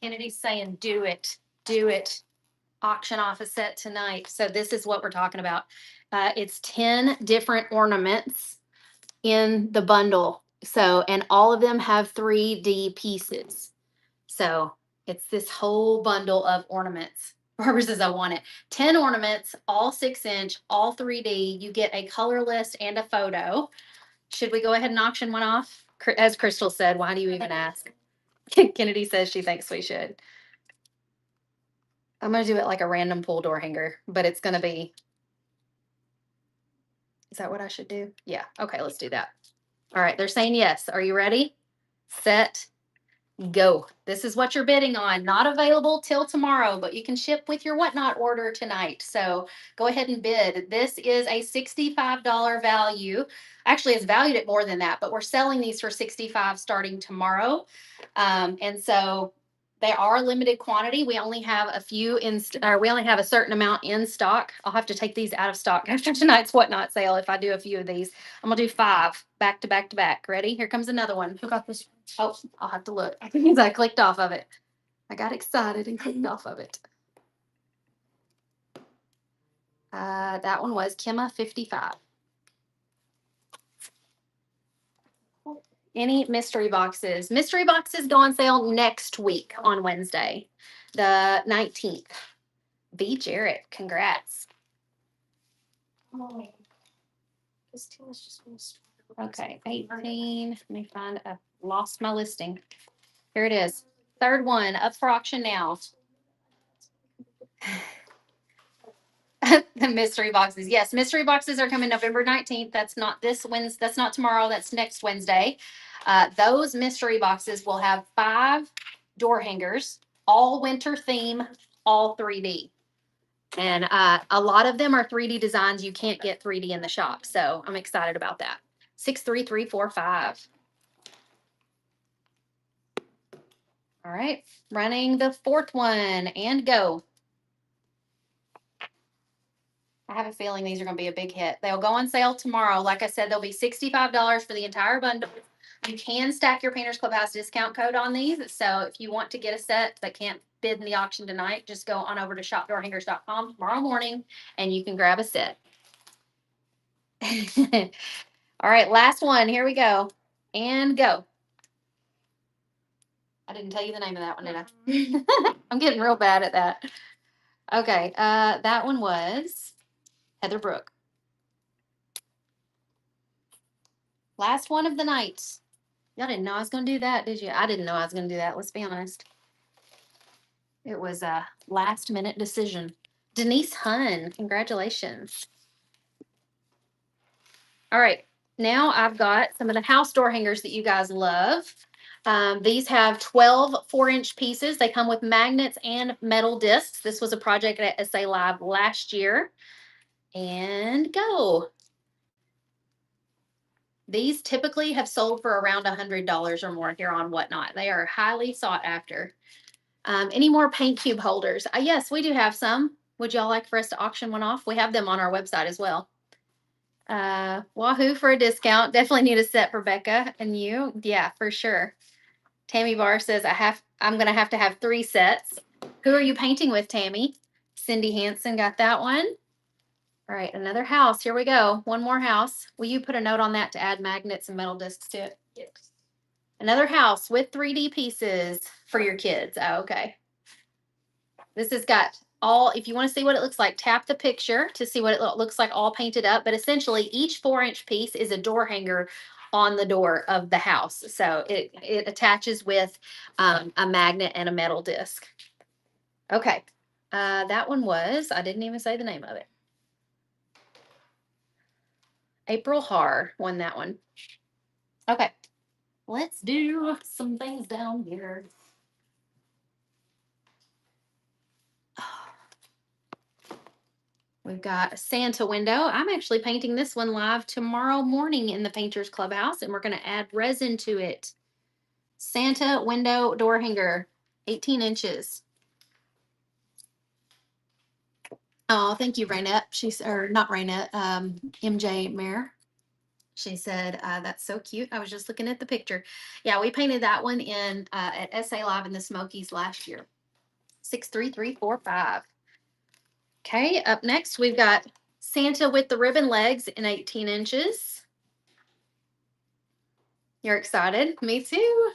Kennedy's saying, do it, do it. Auction off a set tonight. So this is what we're talking about. It's 10 different ornaments in the bundle. So, and all of them have 3D pieces. So it's this whole bundle of ornaments. Barbara says, I want it. 10 ornaments, all 6-inch, all 3D. You get a color list and a photo. Should we go ahead and auction one off? As Crystal said, why do you even ask? Kennedy says she thinks we should. I'm going to do it like a random pull door hanger, but it's going to be. Is that what I should do? Yeah. Okay, let's do that. All right, they're saying yes. Are you ready? Set, go. This is what you're bidding on. Not available till tomorrow, but you can ship with your Whatnot order tonight. So go ahead and bid. This is a $65 value. Actually, it's valued at more than that, but we're selling these for $65 starting tomorrow. And so they are limited quantity. We only have a few we only have a certain amount in stock. I'll have to take these out of stock after tonight's Whatnot sale if I do a few of these. I'm gonna do 5 back to back to back. Ready? Here comes another one. Who got this? Oh, I'll have to look. I clicked off of it. I got excited and clicked off of it. That one was Kimma 55. Any mystery boxes? Mystery boxes go on sale next week on Wednesday, the 19th. B. Jarrett, congrats. Oh, this team is just missed. Okay, 18. Let me find. I lost my listing. Here it is. Third one up for auction now. The mystery boxes. Yes, mystery boxes are coming November 19th. That's not this Wednesday. That's not tomorrow. That's next Wednesday. Those mystery boxes will have 5 door hangers, all winter theme, all 3D. And a lot of them are 3D designs. You can't get 3D in the shop. So I'm excited about that. 63345. All right, running the fourth one and go. I have a feeling these are going to be a big hit. They'll go on sale tomorrow. Like I said, they'll be $65 for the entire bundle. You can stack your Painters Clubhouse discount code on these. So if you want to get a set but can't bid in the auction tonight, just go on over to shopdoorhangers.com tomorrow morning and you can grab a set. All right, last one. Here we go. And go. I didn't tell you the name of that one, did I? I'm getting real bad at that. Okay, that one was Heather Brook. Last one of the night. Y'all didn't know I was going to do that, did you? I didn't know I was going to do that. Let's be honest. It was a last minute decision. Denise Hunn, congratulations. All right, now I've got some of the house door hangers that you guys love. These have 12 4-inch pieces. They come with magnets and metal discs. This was a project at SA Live last year. And go. These typically have sold for around $100 or more here on Whatnot. They are highly sought after. Any more paint cube holders? Yes, we do have some. Would y'all like for us to auction one off? We have them on our website as well. Wahoo for a discount. Definitely need a set for Becca and you. Yeah, for sure. Tammy Barr says I'm gonna have to have 3 sets. Who are you painting with, Tammy? Cindy Hansen got that one. All right, another house. Here we go. One more house. Will you put a note on that to add magnets and metal discs to it? Yes. Another house with 3D pieces for your kids. Oh, okay. This has got all, if you want to see what it looks like, tap the picture to see what it looks like all painted up. But essentially, each 4-inch piece is a door hanger on the door of the house. So it attaches with a magnet and a metal disc. Okay. That one was, I didn't even say the name of it. April Har won that one. Okay. Let's do some things down here. We've got a Santa window. I'm actually painting this one live tomorrow morning in the Painters Clubhouse, and we're going to add resin to it. Santa window door hanger, 18 inches. Oh, thank you, Raynette. She's, or not Raynette, MJ Mayer. She said, that's so cute. I was just looking at the picture. Yeah, we painted that one in at SA Live in the Smokies last year. 63345. Okay, up next, we've got Santa with the ribbon legs in 18 inches. You're excited? Me too.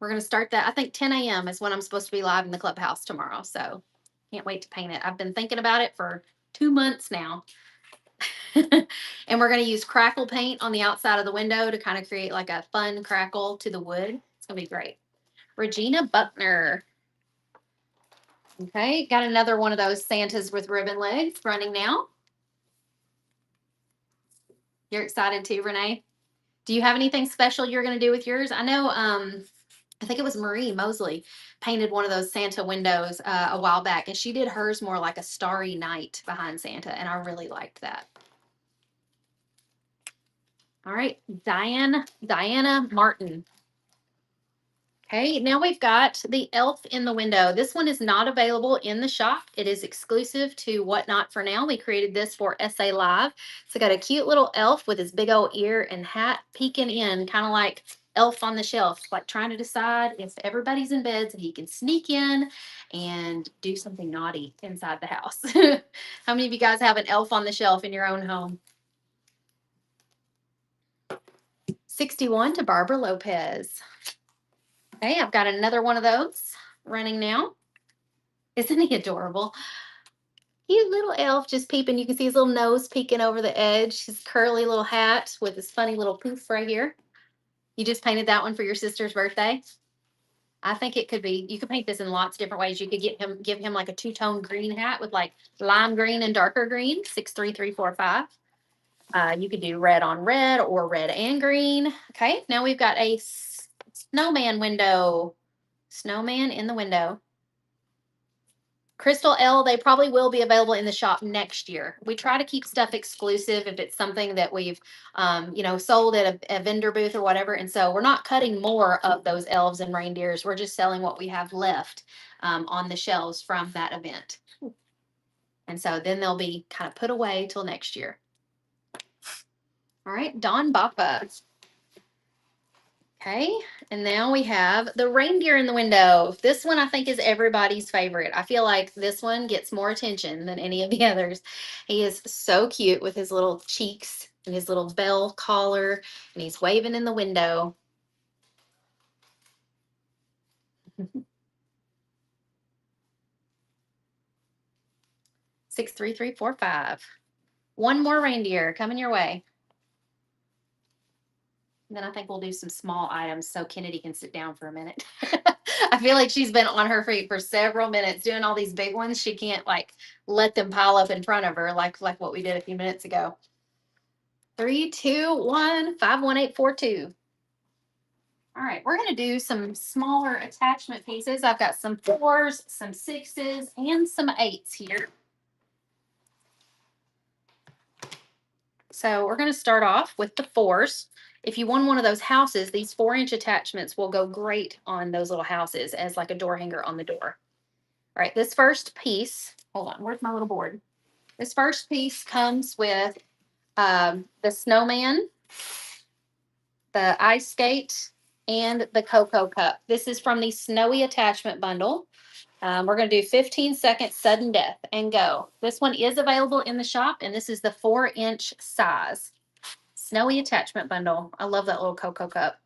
We're going to start that. I think 10 a.m. is when I'm supposed to be live in the clubhouse tomorrow. So can't wait to paint it. I've been thinking about it for 2 months now. And we're going to use crackle paint on the outside of the window to kind of create like a fun crackle to the wood. It's going to be great. Regina Buckner. Okay, got another one of those Santas with ribbon legs running now. You're excited too, Renee? Do you have anything special you're going to do with yours? I know, I think it was Marie Mosley painted one of those Santa windows a while back, and she did hers more like a starry night behind Santa, and I really liked that. All right, Diana Martin. Okay, now we've got the elf in the window. This one is not available in the shop. It is exclusive to Whatnot for now. We created this for SA Live. So got a cute little elf with his big old ear and hat peeking in, kind of like Elf on the Shelf, like trying to decide if everybody's in bed so he can sneak in and do something naughty inside the house. How many of you guys have an elf on the shelf in your own home? 61 to Barbara Lopez. Okay, I've got another one of those running now. Isn't he adorable? Cute little elf just peeping. You can see his little nose peeking over the edge, his curly little hat with his funny little poof right here. You just painted that one for your sister's birthday? I think it could be, you could paint this in lots of different ways. You could give him like a 2-tone green hat with like lime green and darker green, 63345. You could do red on red or red and green. Okay, now we've got a snowman window. Snowman in the window. Crystal L, they probably will be available in the shop next year. We try to keep stuff exclusive if it's something that we've, sold at a vendor booth or whatever. And so we're not cutting more of those elves and reindeers. We're just selling what we have left on the shelves from that event. And so then they'll be kind of put away till next year. All right, Don Bappa. Okay, and now we have the reindeer in the window. This one I think is everybody's favorite. I feel like this one gets more attention than any of the others. He is so cute with his little cheeks and his little bell collar, and he's waving in the window. Six, three, three, four, five. One more reindeer coming your way. And then I think we'll do some small items so Kennedy can sit down for a minute. I feel like she's been on her feet for several minutes doing all these big ones. She can't let them pile up in front of her like what we did a few minutes ago. 3, 2, 1, 5, 1, 8, 4, 2. All right, we're gonna do some smaller attachment pieces. I've got some 4s, some 6s, and some 8s here. So we're going to start off with the 4s. If you want one of those houses, these 4-inch attachments will go great on those little houses as like a door hanger on the door. All right, this first piece, hold on, where's my little board? This first piece comes with the snowman, the ice skate, and the cocoa cup. This is from the Snowy Attachment Bundle. We're going to do 15 seconds sudden death and go. This one is available in the shop, and this is the 4-inch size. Snowy Attachment Bundle. I love that little cocoa cup.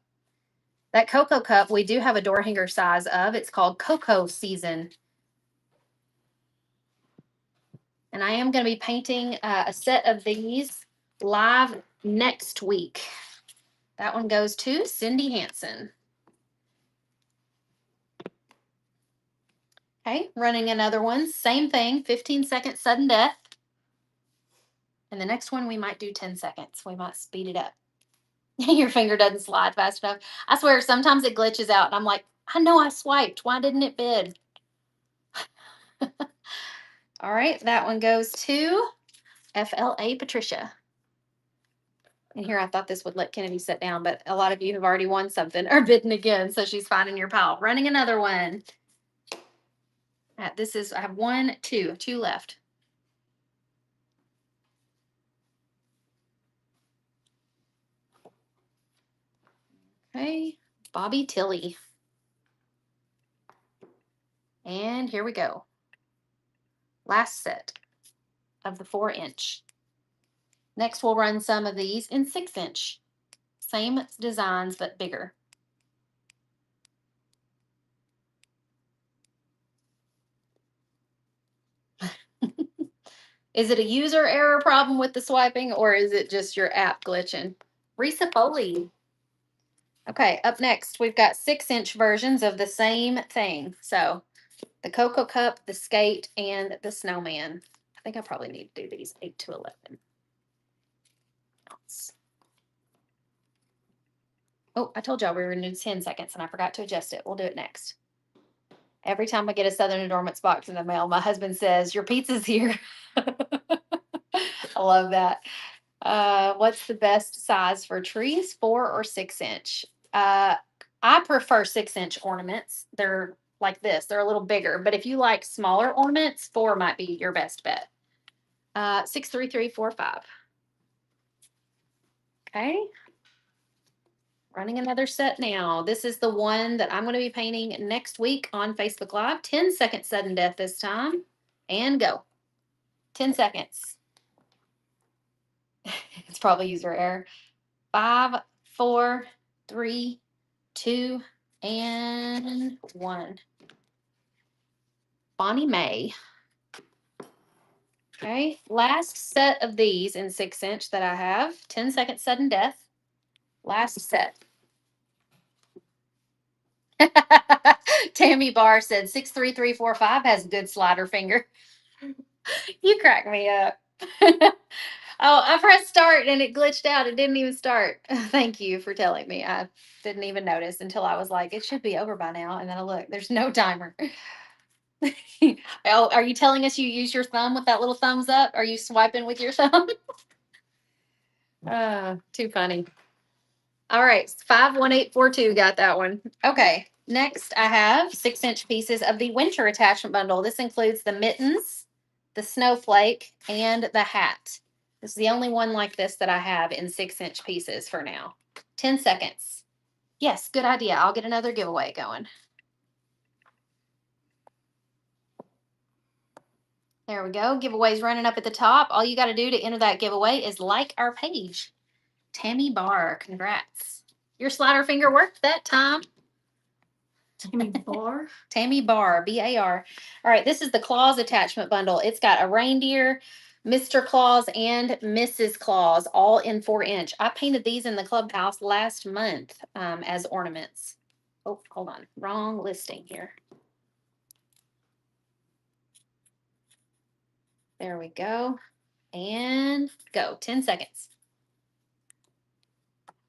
That cocoa cup, we do have a door hanger size of. It's called Cocoa Season. And I am going to be painting a set of these live next week. That one goes to Cindy Hansen. Okay, running another one. Same thing, 15 seconds sudden death. And the next one, we might do 10 seconds. We might speed it up. Your finger doesn't slide fast enough. I swear, sometimes it glitches out. And I'm like, I know I swiped. Why didn't it bid? All right, that one goes to FLA Patricia. And here I thought this would let Kennedy sit down, but a lot of you have already won something or bidden again, so she's finding your pile. Running another one. This is, I have 1, 2 left. Okay, Bobby Tilley. And here we go. Last set of the 4-inch. Next, we'll run some of these in 6-inch. Same designs, but bigger. Is it a user error problem with the swiping, or is it just your app glitching? Risa Foley. Okay, up next, we've got 6-inch versions of the same thing. So the Cocoa Cup, the skate, and the snowman. I think I probably need to do these 8 to 11. Oh, I told y'all we were going to do 10 seconds, and I forgot to adjust it. We'll do it next. Every time I get a Southern Adornments box in the mail, my husband says, your pizza's here. I love that. What's the best size for trees, 4 or 6-inch? I prefer 6-inch ornaments. They're like this. They're a little bigger. But if you like smaller ornaments, 4 might be your best bet. 6, 3, 3, 4, 5. Okay. Running another set now. This is the one that I'm going to be painting next week on Facebook Live. 10-second sudden death this time. And go. 10 seconds. It's probably user error. 5, 4, 3, 2, and 1. Bonnie Mae. Okay, last set of these in 6-inch that I have. 10-second sudden death. Last set. Tammy Barr said 63345 has a good slider finger. You crack me up. Oh, I pressed start and it glitched out. It didn't even start. Thank you for telling me. I didn't even notice until I was like, it should be over by now. And then I look, there's no timer. Oh, are you telling us you use your thumb with that little thumbs up? Are you swiping with your thumb? Too funny. All right, 51842 got that one. Okay, next I have 6-inch pieces of the winter attachment bundle. This includes the mittens, the snowflake, and the hat. This is the only one like this that I have in 6-inch pieces for now. 10 seconds. Yes, good idea. I'll get another giveaway going. There we go. Giveaway's running up at the top. All you got to do to enter that giveaway is like our page. Tammy Barr, congrats. Your slider finger worked that time. Tammy Barr. Tammy Barr, B-A-R. All right, this is the Claus attachment bundle. It's got a reindeer, Mr. Claus, and Mrs. Claus, all in 4-inch. I painted these in the clubhouse last month as ornaments. Oh, hold on. Wrong listing here. There we go. And go. 10 seconds.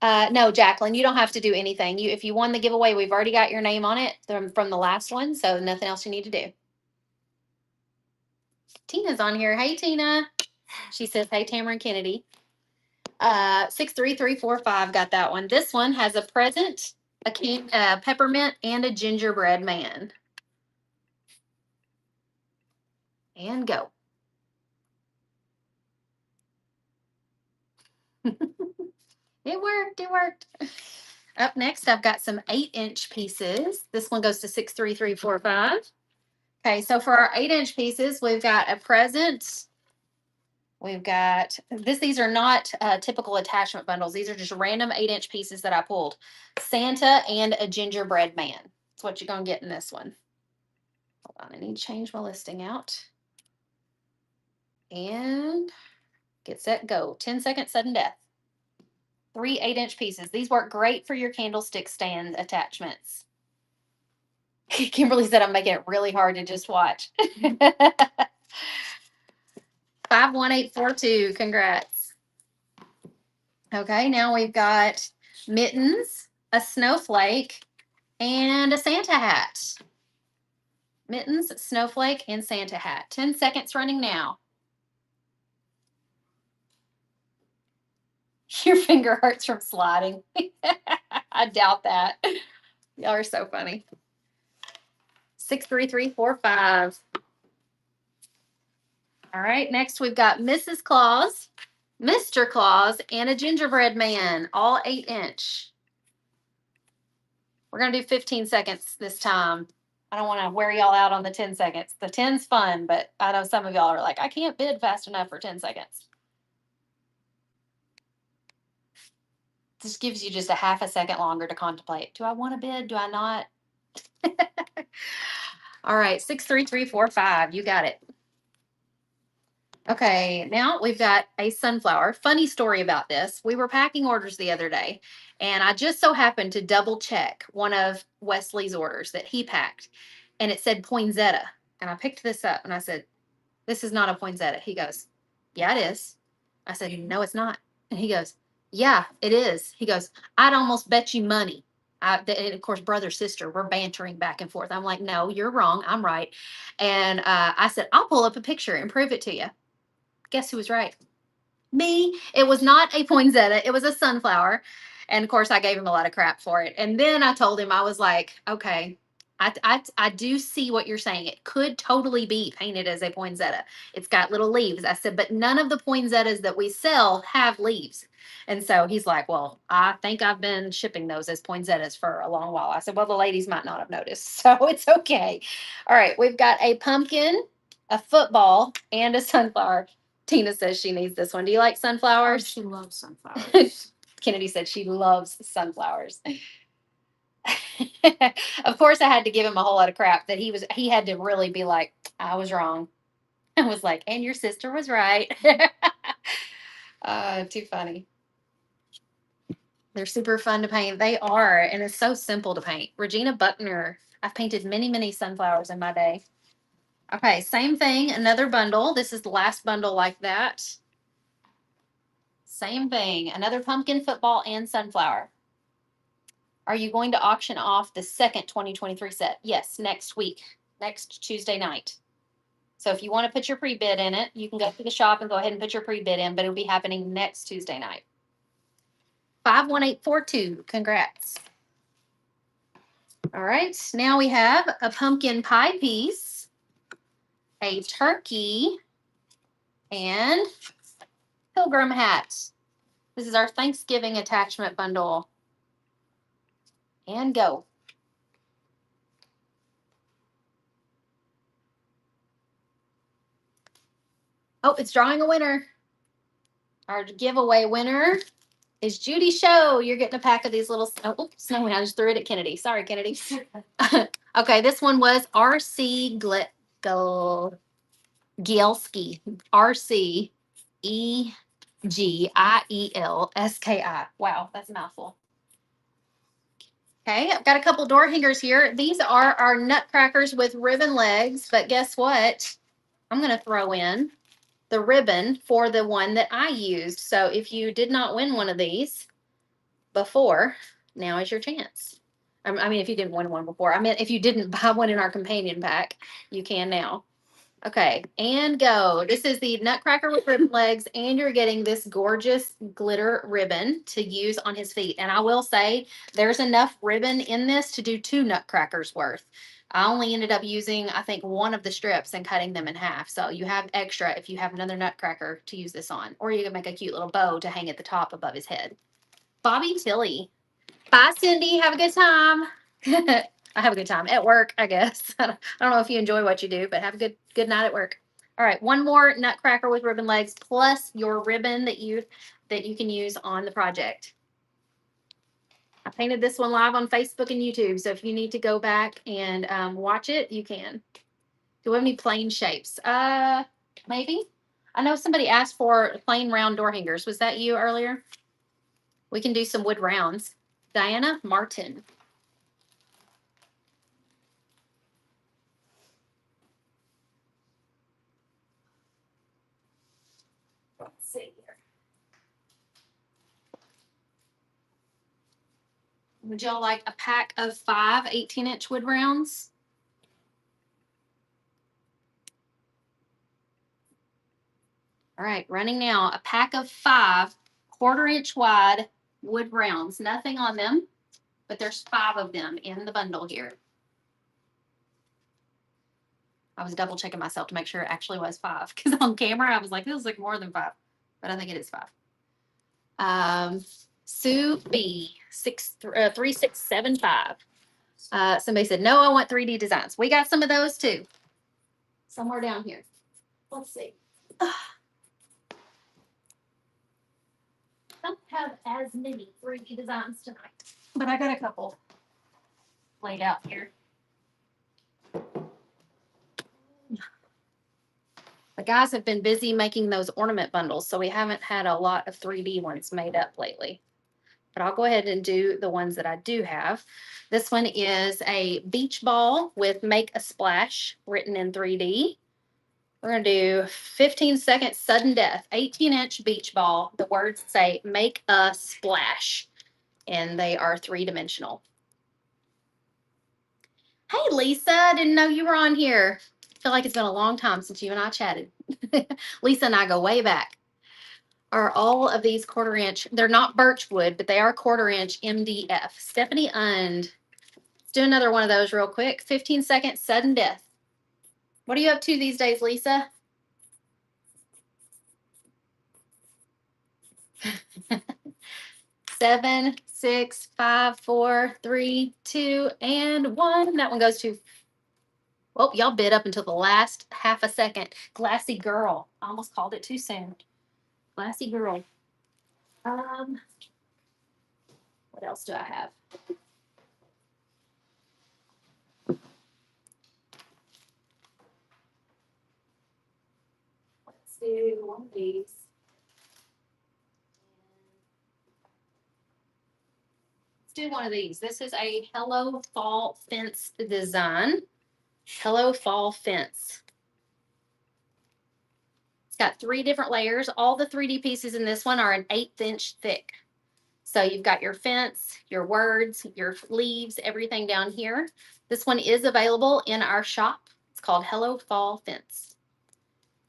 No, Jacqueline, you don't have to do anything. If you won the giveaway, we've already got your name on it from the last one, so nothing else you need to do. Tina's on here. Hey, Tina. She says, hey, Tamara Kennedy. 63345 got that one. This one has a present, a peppermint, and a gingerbread man. And go. It worked. It worked. Up next, I've got some 8-inch pieces. This one goes to 63345. Okay, so for our 8-inch pieces, we've got a present. We've got this. These are not typical attachment bundles. These are just random 8-inch pieces that I pulled. Santa and a gingerbread man. That's what you're going to get in this one. Hold on, I need to change my listing out. And get set, go. 10 second sudden death. 3 8-inch pieces. These work great for your candlestick stand attachments. Kimberly said I'm making it really hard to just watch. 51842. Congrats. Okay, now we've got mittens, a snowflake, and a Santa hat. Mittens, snowflake, and Santa hat. 10 seconds running now. Your finger hurts from sliding. I doubt that. Y'all are so funny. 63345. All right, next we've got Mrs. Claus, Mr. Claus, and a gingerbread man, all 8-inch. We're going to do 15 seconds this time. I don't want to wear y'all out on the 10 seconds. The 10's fun, but I know some of y'all are like, I can't bid fast enough for 10 seconds. This gives you just a half a second longer to contemplate. Do I want to bid? Do I not? All right, 63345. You got it. Okay, now we've got a sunflower. Funny story about this. We were packing orders the other day, and I just so happened to double check one of Wesley's orders that he packed, and it said poinsettia. And I picked this up, and I said, this is not a poinsettia. He goes, yeah, it is. I said, no, it's not. And he goes, yeah, it is. He goes, I'd almost bet you money. And of course, brother, sister, we're bantering back and forth. I'm like, no, you're wrong. I'm right. And I said, I'll pull up a picture and prove it to you. Guess who was right? Me. It was not a poinsettia. It was a sunflower. And of course, I gave him a lot of crap for it. And then I told him, I was like, okay, I do see what you're saying. It could totally be painted as a poinsettia. It's got little leaves. I said, but none of the poinsettias that we sell have leaves. And so he's like, well, I think I've been shipping those as poinsettias for a long while. I said, well, the ladies might not have noticed. So it's okay. All right. We've got a pumpkin, a football, and a sunflower. Tina says she needs this one. Do you like Oh, sunflowers? she loves sunflowers. Kennedy said she loves sunflowers. Of course, I had to give him a whole lot of crap that he had to really be like, I was wrong. I was like, and your sister was right. Too funny. They're super fun to paint. They are, and it's so simple to paint. Regina Buckner. I've painted many, many sunflowers in my day. Okay, same thing. Another bundle. This is the last bundle like that. Same thing. Another pumpkin, football, and sunflower. Are you going to auction off the second 2023 set? Yes, next week. next Tuesday night. So if you want to put your pre-bid in it, you can go to the shop and go ahead and put your pre-bid in, but it'll be happening next Tuesday night. 51842, congrats. All right, now we have a pumpkin pie piece, a turkey, and pilgrim hat. This is our Thanksgiving attachment bundle. And go. Oh, it's drawing a winner. Our giveaway winner is Judy Show. You're getting a pack of these little, oh, snowy. I just threw it at Kennedy. Sorry, Kennedy. Okay, this one was RC Gielski. RCEGIELSKI. Wow, that's a mouthful. Okay, I've got a couple door hangers here. These are our nutcrackers with ribbon legs, but guess what? I'm going to throw in the ribbon for the one that I used. So if you did not win one of these before, now is your chance. I mean, if you didn't win one before, I mean, if you didn't buy one in our companion pack, you can now. Okay, and go. This is the Nutcracker with ribbon legs, and you're getting this gorgeous glitter ribbon to use on his feet. And I will say there's enough ribbon in this to do 2 Nutcrackers worth. I only ended up using, I think, one of the strips and cutting them in half. So you have extra if you have another Nutcracker to use this on. Or you can make a cute little bow to hang at the top above his head. Bobby Tilly. Bye, Cindy. Have a good time. I have a good time at work, I guess. I don't know if you enjoy what you do, but have a good night at work. All right, one more Nutcracker with ribbon legs plus your ribbon that you can use on the project. I painted this one live on Facebook and YouTube, so if you need to go back and watch it, you can. Do we have any plain shapes? Maybe. I know somebody asked for plain round door hangers. Was that you earlier? We can do some wood rounds. Diana Martin. Let's see here. Would y'all like a pack of 5 18-inch wood rounds? All right, running now. A pack of 5 1/4-inch wide wood rounds. Nothing on them, but there's 5 of them in the bundle here. I was double checking myself to make sure it actually was 5 because on camera I was like, this is like more than 5, but I think it is 5. Sue B 3675. Somebody said, no, I want 3D designs. We got some of those too. Somewhere down here. Let's see. Don't have as many 3D designs tonight, but I got a couple laid out here. The guys have been busy making those ornament bundles, so we haven't had a lot of 3D ones made up lately. But I'll go ahead and do the ones that I do have. This one is a beach ball with Make a Splash written in 3D. We're going to do 15-second sudden death, 18-inch beach ball. The words say make a splash, and they are 3-dimensional. Hey, Lisa, didn't know you were on here. I feel like it's been a long time since you and I chatted. Lisa and I go way back. Are all of these 1/4-inch, they're not birch wood, but they are 1/4-inch MDF. Stephanie Und. Let's do another one of those real quick. 15-second sudden death. What are you up to these days, Lisa? Seven, 6, 5, 4, 3, 2, and 1. That one goes to, well, y'all bid up until the last half a second. Glassy Girl. I almost called it too soon. Glassy Girl. What else do I have? Let's do one of these. Let's do one of these. This is a Hello Fall Fence design. Hello Fall Fence. It's got 3 different layers. All the 3D pieces in this one are an 1/8 inch thick. So you've got your fence, your words, your leaves, everything down here. This one is available in our shop. It's called Hello Fall Fence.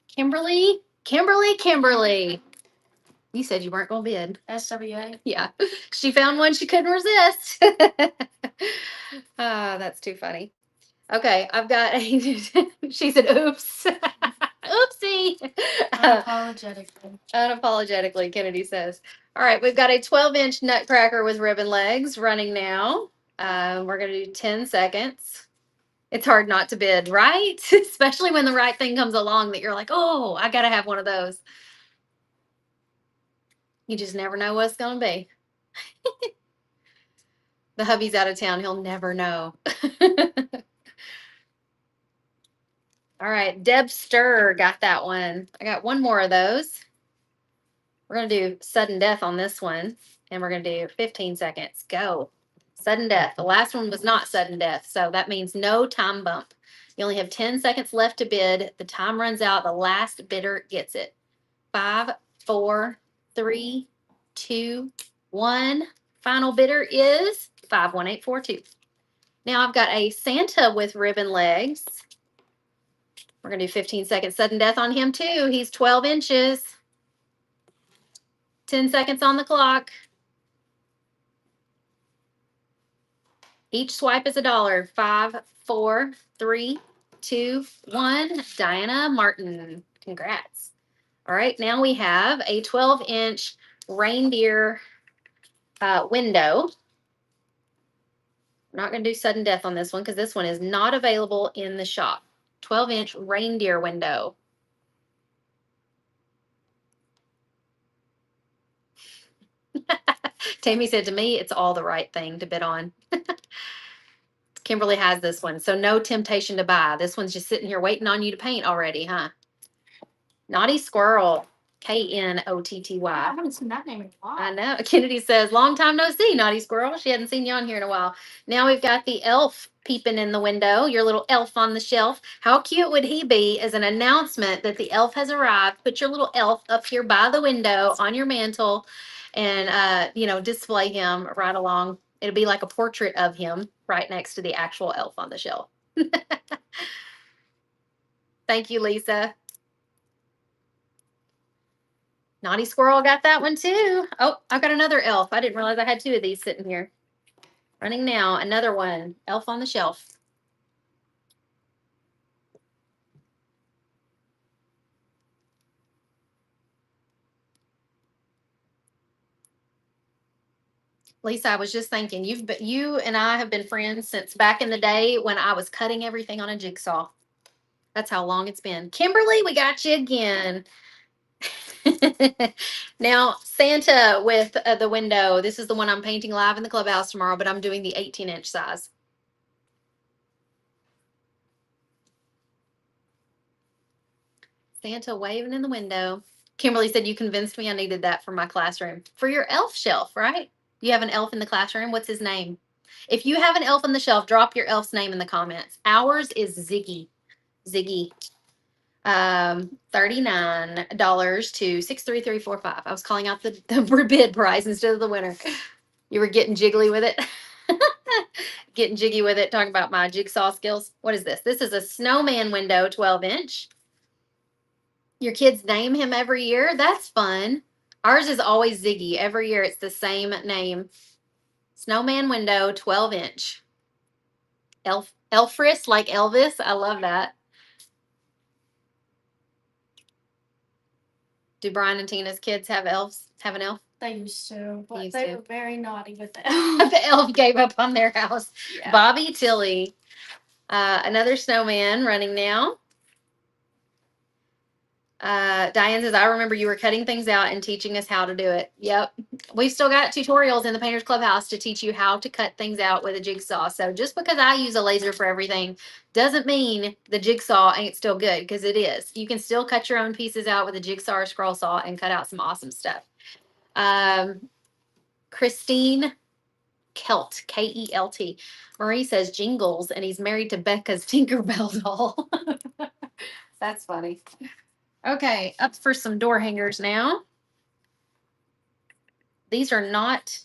Kimberly, Kimberly. You said you weren't going to bid. SWA. Yeah. She found one she couldn't resist. That's too funny. Okay, I've got a, she said, oops. Oopsie. Unapologetically. Unapologetically, Kennedy says. All right, we've got a 12-inch nutcracker with ribbon legs running now. We're going to do 10 seconds. It's hard not to bid, right? Especially when the right thing comes along that you're like, oh, I got to have one of those. You just never know what it's going to be. The hubby's out of town. He'll never know. All right, Deb Stir got that one. I got one more of those. We're going to do sudden death on this one, and we're going to do 15 seconds. Go. Sudden death. The last one was not sudden death, so that means no time bump. You only have 10 seconds left to bid. The time runs out. The last bidder gets it. 5, 4, 3, 2, 1. Final bidder is 51842. Now I've got a Santa with ribbon legs. We're going to do 15 seconds sudden death on him too. He's 12 inches. 10 seconds on the clock. Each swipe is $1. 5, 4, 3, 2, 1. Diana Martin. Congrats. All right, now we have a 12-inch reindeer window. We're not going to do sudden death on this one because this one is not available in the shop. 12-inch reindeer window. Tammy said to me, it's all the right thing to bid on. Kimberly has this one, so no temptation to buy. This one's just sitting here waiting on you to paint already, huh? Naughty Squirrel, Knotty. I haven't seen that name in a while. I know. Kennedy says, long time no see, Naughty Squirrel. She hadn't seen you on here in a while. Now we've got the elf peeping in the window, your little elf on the shelf. How cute would he be as an announcement that the elf has arrived? Put your little elf up here by the window on your mantle and, display him right along. It'll be like a portrait of him right next to the actual elf on the shelf. Thank you, Lisa. Naughty Squirrel got that one too. Oh, I've got another elf. I didn't realize I had two of these sitting here. Running now, another one. Elf on the shelf. Lisa, I was just thinking, you and I have been friends since back in the day when I was cutting everything on a jigsaw. That's how long it's been. Kimberly, we got you again. Now, Santa with the window. This is the one I'm painting live in the clubhouse tomorrow, but I'm doing the 18-inch size. Santa waving in the window. Kimberly said, you convinced me I needed that for my classroom. For your elf shelf, right? You have an elf in the classroom. What's his name? If you have an elf on the shelf, drop your elf's name in the comments. Ours is Ziggy. Ziggy. $39 to 63345. I was calling out the bid price instead of the winner. You were getting jiggly with it. Getting jiggy with it, talking about my jigsaw skills. What is this? This is a snowman window, 12-inch. Your kids name him every year? That's fun. Ours is always Ziggy. Every year it's the same name. Snowman window, 12-inch. Elfris, like Elvis. I love that. Do Brian and Tina's kids have elves? Have an elf? They used to, but Used they to. were very naughty with it. The elf gave up on their house. Yeah. Bobby Tilly. Another snowman running now. Diane says, I remember you were cutting things out and teaching us how to do it. Yep. We've still got tutorials in the Painters Clubhouse to teach you how to cut things out with a jigsaw. So just because I use a laser for everything doesn't mean the jigsaw ain't still good, because it is. You can still cut your own pieces out with a jigsaw or scroll saw and cut out some awesome stuff. Christine Kelt, Kelt. Marie says jingles, and he's married to Becca's Tinkerbell doll. That's funny. Okay, up for some door hangers now. These are not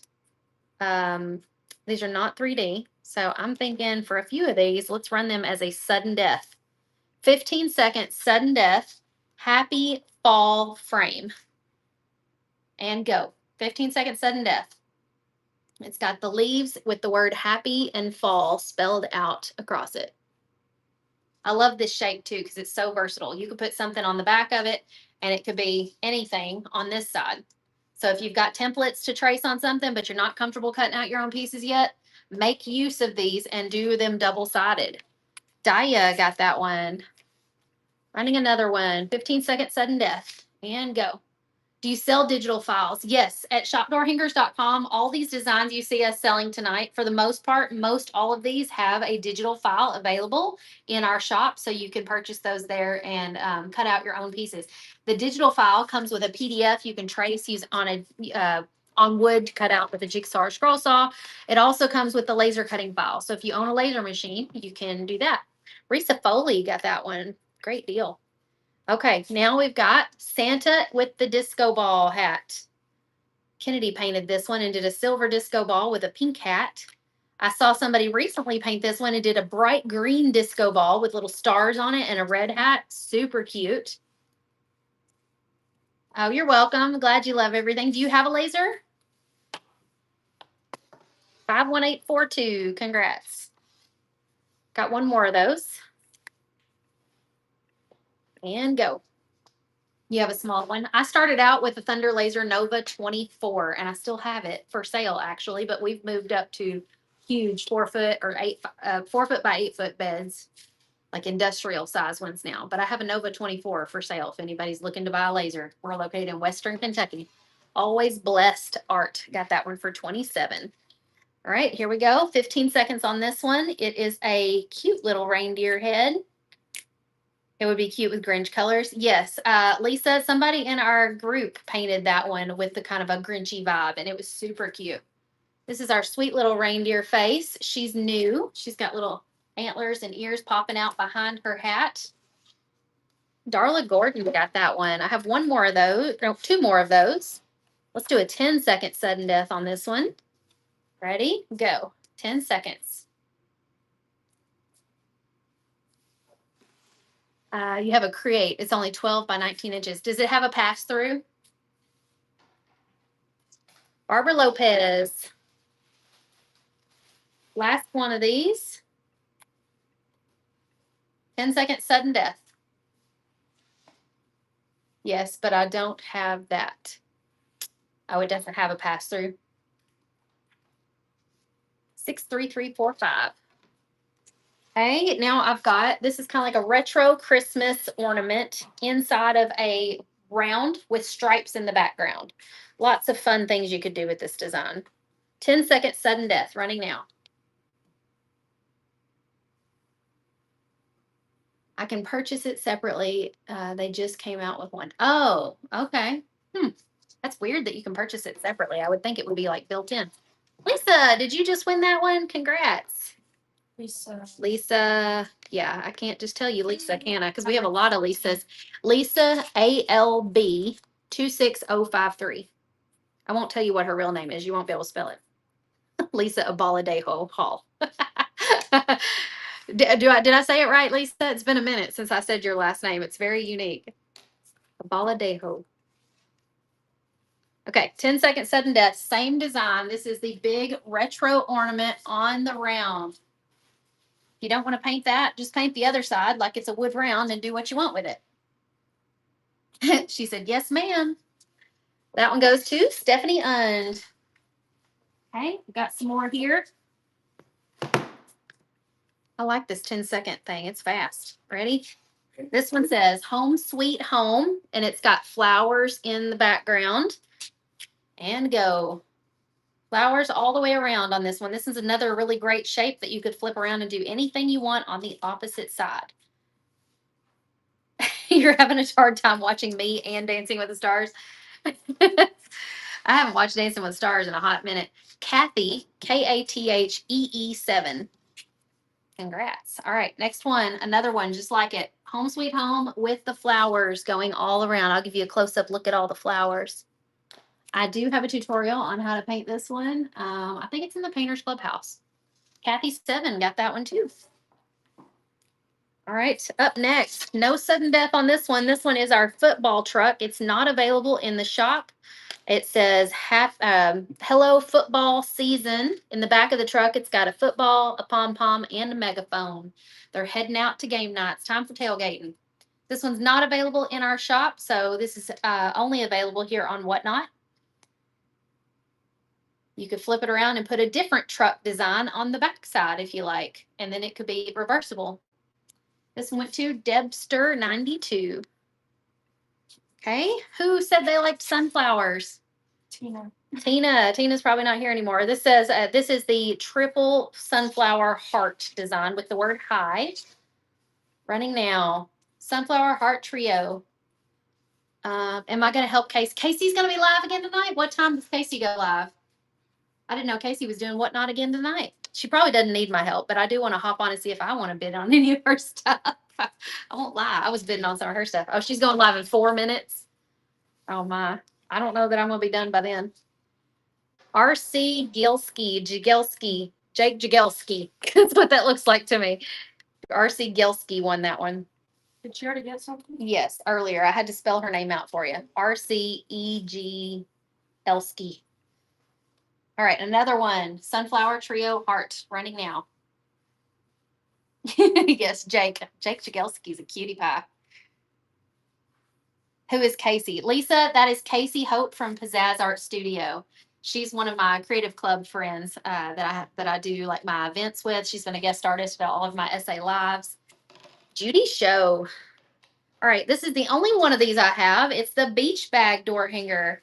3D. So I'm thinking for a few of these, let's run them as a sudden death. 15-second sudden death, happy fall frame. And go. 15-second sudden death. It's got the leaves with the word happy and fall spelled out across it. I love this shape too because it's so versatile. You could put something on the back of it and it could be anything on this side. So if you've got templates to trace on something, but you're not comfortable cutting out your own pieces yet, make use of these and do them double-sided. Daya got that one. Running another one. 15-second sudden death. And go. Do you sell digital files? Yes, at shopdoorhangers.com, all these designs you see us selling tonight, for the most part, most all of these have a digital file available in our shop, so you can purchase those there and cut out your own pieces. The digital file comes with a PDF you can trace, use on wood cut out with a jigsaw or scroll saw. It also comes with the laser cutting file, so if you own a laser machine, you can do that. Risa Foley got that one. Great deal. Okay, now we've got Santa with the disco ball hat. Kennedy painted this one and did a silver disco ball with a pink hat. I saw somebody recently paint this one and did a bright green disco ball with little stars on it and a red hat. Super cute. Oh, you're welcome. Glad you love everything. Do you have a laser? 51842. Congrats. Got one more of those. And go. You have a small one. I started out with a Thunder Laser Nova 24, and I still have it for sale, actually, but we've moved up to huge 4-foot or 4-foot by 8-foot beds, like industrial size ones now. But I have a Nova 24 for sale if anybody's looking to buy a laser. We're located in Western Kentucky. Always Blessed Art. Got that one for 27. All right, here we go. 15 seconds on this one. It is a cute little reindeer head. It would be cute with Grinch colors. Yes, Lisa, somebody in our group painted that one with the kind of a Grinchy vibe, and it was super cute. This is our sweet little reindeer face. She's new. She's got little antlers and ears popping out behind her hat. Darla Gordon got that one. I have one more of those, no, two more of those. Let's do a 10-second sudden death on this one. Ready? Go. 10 seconds. You have a create. It's only 12 by 19 inches. Does it have a pass-through? Barbara Lopez. Last one of these. 10-second sudden death. Yes, but I don't have that. Oh, it doesn't have a pass-through. 63345. Okay, now I've got, this is kind of like a retro Christmas ornament inside of a round with stripes in the background. Lots of fun things you could do with this design. 10-second sudden death running now. I can purchase it separately. They just came out with one. Oh, okay. That's weird that you can purchase it separately. I would think it would be like built in. Lisa, did you just win that one? Congrats. Lisa, yeah, I can't just tell you Lisa, can I? Because we have a lot of Lisas. Lisa ALB 26053. I won't tell you what her real name is. You won't be able to spell it. Lisa Abaladejo Hall. Did I say it right, Lisa? It's been a minute since I said your last name. It's very unique. Abaladejo. Okay, 10-second sudden death. Same design. This is the big retro ornament on the round. If you don't want to paint that, just paint the other side like it's a wood round and do what you want with it. She said, yes, ma'am. That one goes to Stephanie Und. Okay, we got some more here. I like this 10-second thing. It's fast. Ready? This one says Home Sweet Home, and it's got flowers in the background. And go. Flowers all the way around on this one. This is another really great shape that you could flip around and do anything you want on the opposite side. You're having a hard time watching me and Dancing with the Stars. I haven't watched Dancing with the Stars in a hot minute. Kathy, KATHEE7. Congrats. All right, next one. Another one just like it. Home Sweet Home with the flowers going all around. I'll give you a close-up look at all the flowers. I do have a tutorial on how to paint this one. I think it's in the Painters Clubhouse. Kathy Seven got that one too. All right, up next, no sudden death on this one. This one is our football truck. It's not available in the shop. It says hello football season. In the back of the truck, it's got a football, a pom-pom, and a megaphone. They're heading out to game night. It's time for tailgating. This one's not available in our shop, so this is only available here on Whatnot. You could flip it around and put a different truck design on the back side if you like, and then it could be reversible. This one went to Debster 92. Okay, who said they liked sunflowers? Tina. Tina's probably not here anymore. This says this is the triple sunflower heart design with the word hi. Running now. Sunflower heart trio. Am I going to help Casey? Casey's going to be live again tonight. What time does Casey go live? I didn't know Casey was doing Whatnot again tonight. She probably doesn't need my help, but I do want to hop on and see if I want to bid on any of her stuff. I won't lie. I was bidding on some of her stuff. Oh, she's going live in 4 minutes. Oh my. I don't know that I'm going to be done by then. RC Jagelski. Jake Jagelski. That's what that looks like to me. RC Gelski won that one. Did you already get something? Yes, earlier. I had to spell her name out for you. RCEG Elski. All right, another one. Sunflower Trio Heart running now. Yes, Jake. Jake Jagelski's a cutie pie. Who is Casey? Lisa, that is Casey Hope from Pizzazz Art Studio. She's one of my creative club friends that I do like my events with. She's been a guest artist at all of my essay lives. Judy Show. All right, this is the only one of these I have. It's the beach bag door hanger.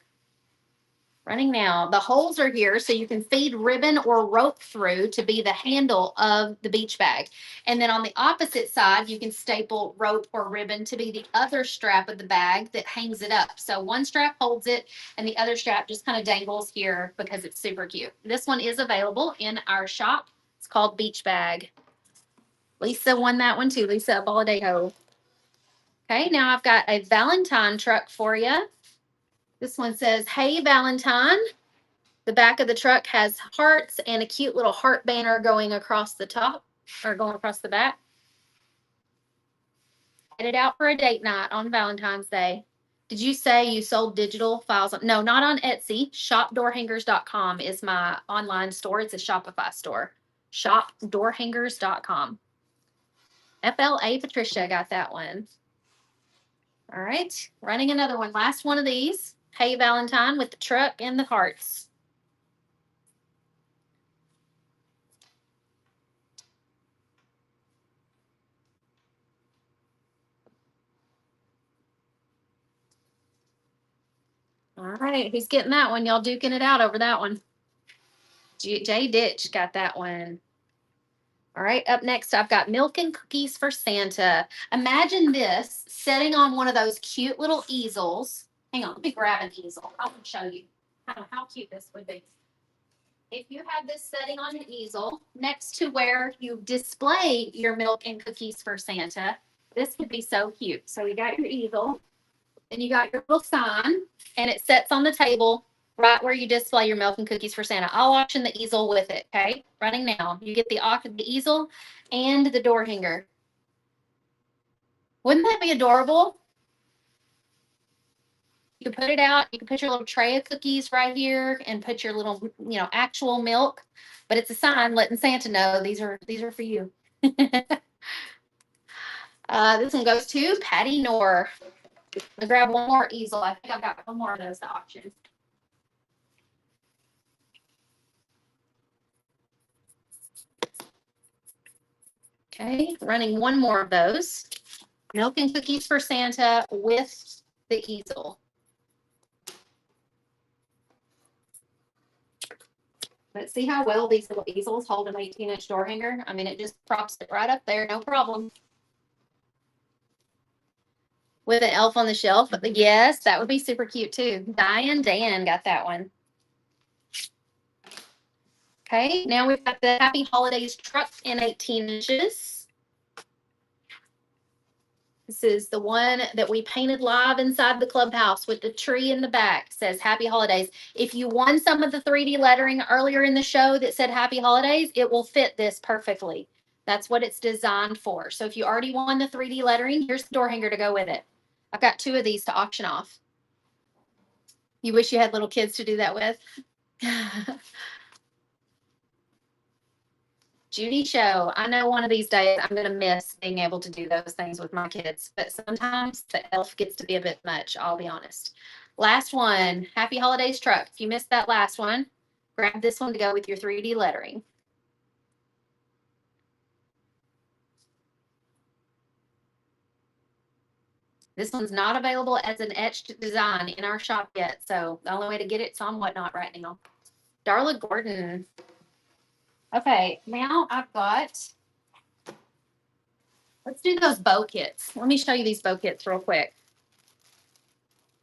Running now. The holes are here so you can feed ribbon or rope through to be the handle of the beach bag. And then on the opposite side, you can staple rope or ribbon to be the other strap of the bag that hangs it up. So one strap holds it and the other strap just kind of dangles here because it's super cute. This one is available in our shop. It's called Beach Bag. Lisa won that one too. Lisa Baladejo. Okay, now I've got a Valentine truck for you. This one says, hey, Valentine. The back of the truck has hearts and a cute little heart banner going across the top or going across the back. Headed out for a date night on Valentine's Day. Did you say you sold digital files? No, not on Etsy. Shopdoorhangers.com is my online store. It's a Shopify store. Shopdoorhangers.com. FLA Patricia got that one. All right, running another one. Last one of these. Hey, Valentine with the truck and the hearts. All right, who's getting that one? Y'all duking it out over that one. Jay Ditch got that one. All right, up next, I've got milk and cookies for Santa. Imagine this sitting on one of those cute little easels. Hang on, let me grab an easel. I want to show you how cute this would be. If you have this setting on an easel next to where you display your milk and cookies for Santa, this could be so cute. So you got your easel, and you got your little sign, and it sets on the table right where you display your milk and cookies for Santa. I'll auction the easel with it, okay? Running now. You get the easel and the door hanger. Wouldn't that be adorable? You can put it out. You can put your little tray of cookies right here and put your little, actual milk. But it's a sign letting Santa know these are for you. This one goes to Patty Knorr. I'll grab one more easel. I think I've got one more of those to auction. Okay, running one more of those. Milk and cookies for Santa with the easel. Let's see how well these little easels hold an 18-inch door hanger. I mean, it just props it right up there, no problem. With an elf on the shelf. Yes, that would be super cute too. Dan got that one. Okay, now we've got the Happy Holidays truck in 18 inches. This is the one that we painted live inside the clubhouse with the tree in the back. It says Happy Holidays. If you won some of the 3D lettering earlier in the show that said Happy Holidays, it will fit this perfectly. That's what it's designed for. So if you already won the 3D lettering, here's the door hanger to go with it. I've got 2 of these to auction off. You wish you had little kids to do that with? Judy Show. I know one of these days I'm going to miss being able to do those things with my kids, but sometimes the elf gets to be a bit much, I'll be honest. Last one, Happy Holidays truck. If you missed that last one, grab this one to go with your 3D lettering. This one's not available as an etched design in our shop yet, so the only way to get it's on Whatnot right now. Darla Gordon. Okay, now I've got, let's do those bow kits. Let me show you these bow kits real quick.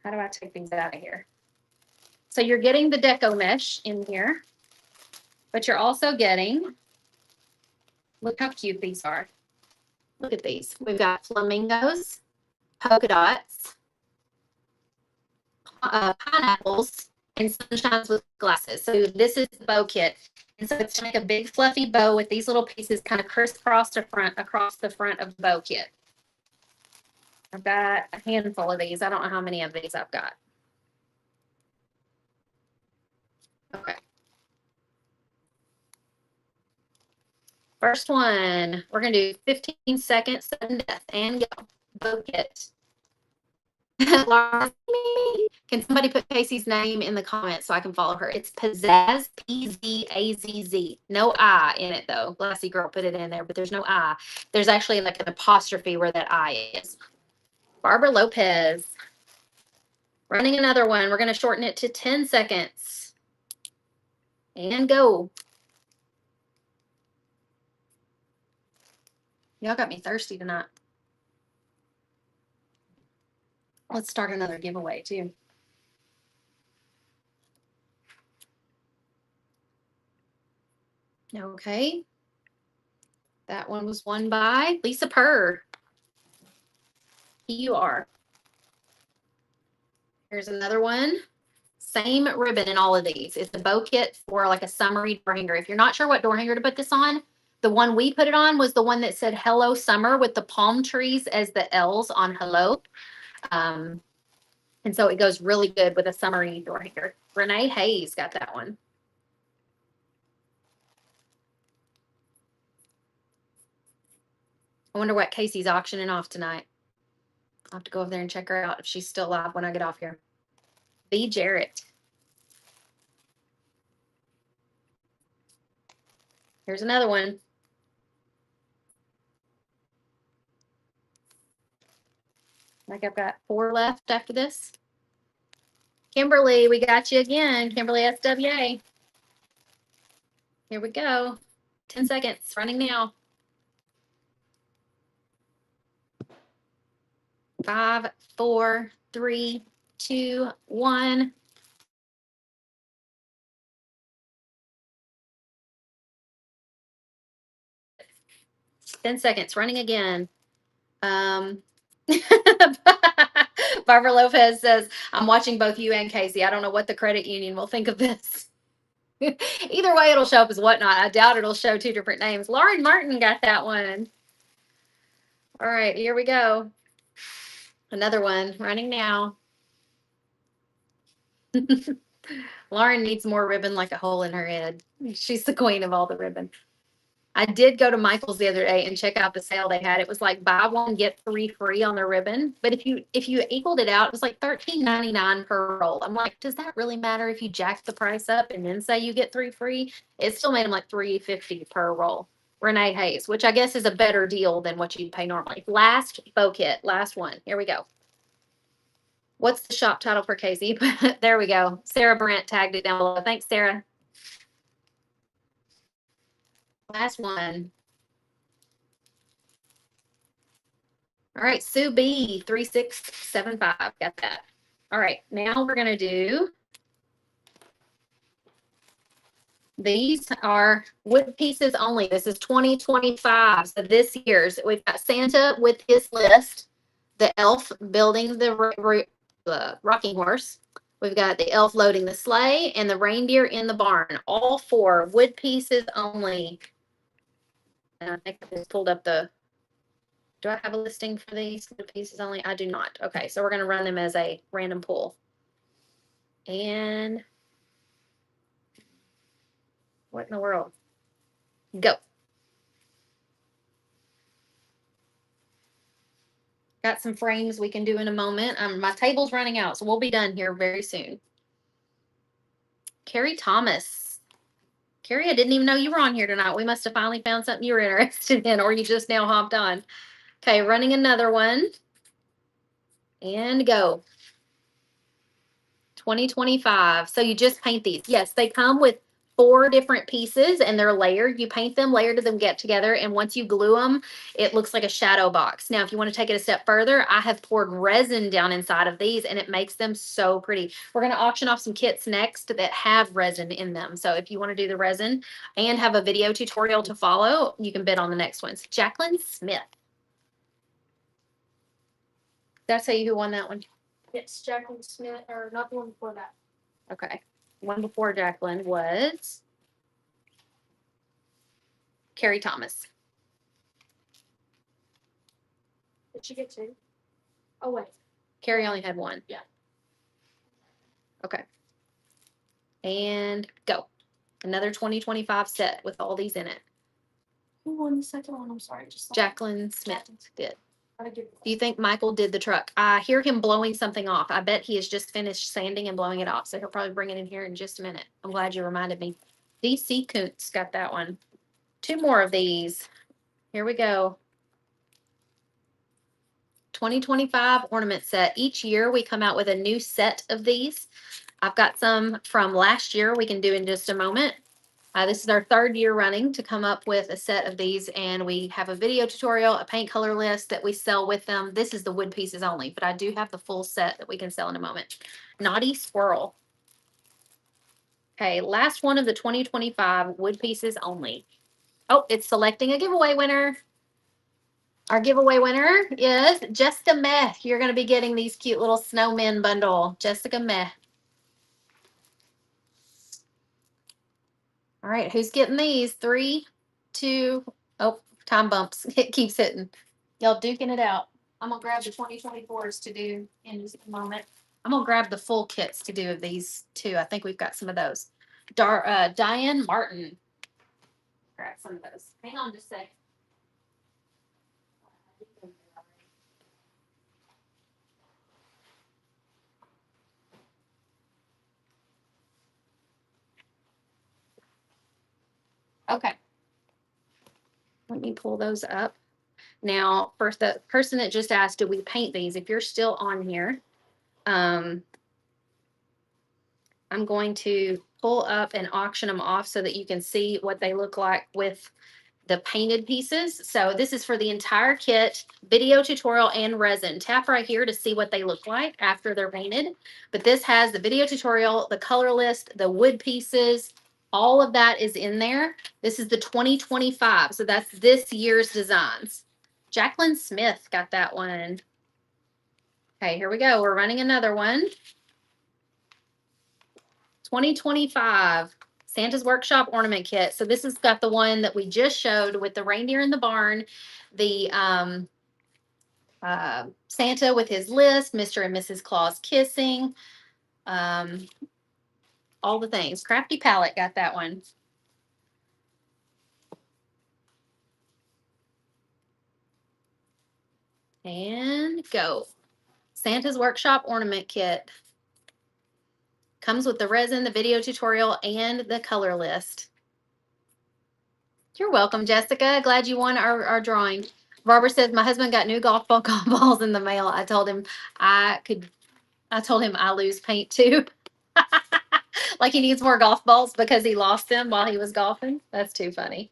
How do I take these out of here? So you're getting the deco mesh in here, but you're also getting, look how cute these are. Look at these. We've got flamingos, polka dots, pineapples, and sunshines with glasses. So this is the bow kit. And so it's to make a big fluffy bow with these little pieces kind of crisscrossed across the front of the bow kit. I've got a handful of these. I don't know how many of these I've got. Okay. First one, we're going to do 15 seconds sudden death and go. Bow kit. Can somebody put Casey's name in the comments so I can follow her? It's Pizzazz, P-Z-A-Z-Z. No I in it, though. Glassy girl put it in there, but there's no I. There's actually like an apostrophe where that I is. Barbara Lopez. Running another one. We're going to shorten it to 10 seconds. And go. Y'all got me thirsty tonight. Let's start another giveaway, too. Okay. That one was won by Lisa Purr. P-U-R. Here's another one. Same ribbon in all of these. It's a bow kit for like a summery door hanger. If you're not sure what door hanger to put this on, the one we put it on was the one that said Hello Summer with the palm trees as the L's on hello. And so it goes really good with a summery door hanger. Renee Hayes got that one. I wonder what Casey's auctioning off tonight. I'll have to go over there and check her out if she's still alive when I get off here. B. Jarrett. Here's another one. Like I've got 4 left after this. Kimberly, we got you again. Kimberly SWA. Here we go. 10 seconds, running now. 5, 4, 3, 2, 1. Ten seconds, running again. Barbara Lopez says, I'm watching both you and Casey. I don't know what the credit union will think of this. Either way, it'll show up as Whatnot. I doubt it'll show 2 different names. Lauren Martin got that one. All right, here we go. Another one running now. Lauren needs more ribbon like a hole in her head. She's the queen of all the ribbon. I did go to Michael's the other day and check out the sale they had. It was like buy one, get 3 free on the ribbon. But if you equaled it out, it was like $13.99 per roll. I'm like, does that really matter if you jack the price up and then say you get 3 free? It still made them like $3.50 per roll. Renee Hayes, which I guess is a better deal than what you'd pay normally. Last bow kit, last one. Here we go. What's the shop title for Casey? There we go. Sarah Brandt tagged it down below. Thanks, Sarah. Last one. All right, Sue B 3675. Got that. All right, now we're gonna do. These are wood pieces only. This is 2025. So this year's we've got Santa with his list the elf building the rocking horse. We've got the elf loading the sleigh and the reindeer in the barn. All 4 wood pieces only. And I think I just pulled up the. Do I have a listing for these wood pieces only? I do not. Okay, so we're going to run them as a random pull. And what in the world? Go. Got some frames we can do in a moment. My table's running out, so we'll be done here very soon. Carrie Thomas. Carrie, I didn't even know you were on here tonight. We must have finally found something you were interested in, or you just now hopped on. Okay, running another one. And go. 2025. So you just paint these. Yes, they come with 4 different pieces and they're layered. You paint them, layered them get together, and once you glue them, it looks like a shadow box. Now, if you want to take it a step further, I have poured resin down inside of these and it makes them so pretty. We're going to auction off some kits next that have resin in them. So if you want to do the resin and have a video tutorial to follow, you can bid on the next ones. Jacqueline Smith. Did I tell you who won that one? It's Jacqueline Smith, or not the one before that. Okay. One before Jacqueline was Carrie Thomas. Did she get 2? Oh, wait. Carrie only had 1. Yeah. Okay. And go. Another 2025 set with all these in it. Who won the second one? I'm sorry. Jacqueline Smith did. Gotta give Do you think Michael did the truck? I hear him blowing something off. I bet he has just finished sanding and blowing it off. So he'll probably bring it in here in just a minute. I'm glad you reminded me. DC Kuntz got that one. 2 more of these. Here we go. 2025 ornament set. Each year we come out with a new set of these. I've got some from last year we can do in just a moment. This is our 3rd year running to come up with a set of these, and we have a video tutorial, a paint color list that we sell with them. This is the wood pieces only, but I do have the full set that we can sell in a moment. Naughty Squirrel. Okay, last one of the 2025 wood pieces only. Oh, it's selecting a giveaway winner. Our giveaway winner is Jessica Meh. You're going to be getting these cute little snowmen bundle. Jessica Meh. All right, who's getting these? 3, 2, oh, time bumps. It keeps hitting. Y'all duking it out. I'm gonna grab the 2024s to do in just a moment. I'm gonna grab the full kits to do of these too. I think we've got some of those. Diane Martin. Grab some of those. Hang on just a sec. Okay. Let me pull those up. Now, for the person that just asked, do we paint these? If you're still on here, I'm going to pull up and auction them off so that you can see what they look like with the painted pieces. So this is for the entire kit, video tutorial and resin. Tap right here to see what they look like after they're painted. But this has the video tutorial, the color list, the wood pieces, all of that is in there. This is the 2025. So that's this year's designs. Jacqueline Smith got that one. Okay, here we go. We're running another one. 2025 Santa's Workshop Ornament Kit. So this has got the one that we just showed with the reindeer in the barn, the Santa with his list, Mr. and Mrs. Claus kissing, all the things. Crafty Palette got that one. And go. Santa's Workshop Ornament Kit. Comes with the resin, the video tutorial, and the color list. You're welcome, Jessica. Glad you won our drawing. Barbara says, my husband got new golf balls in the mail. I told him I lose paint too. Like he needs more golf balls because he lost them while he was golfing. That's too funny.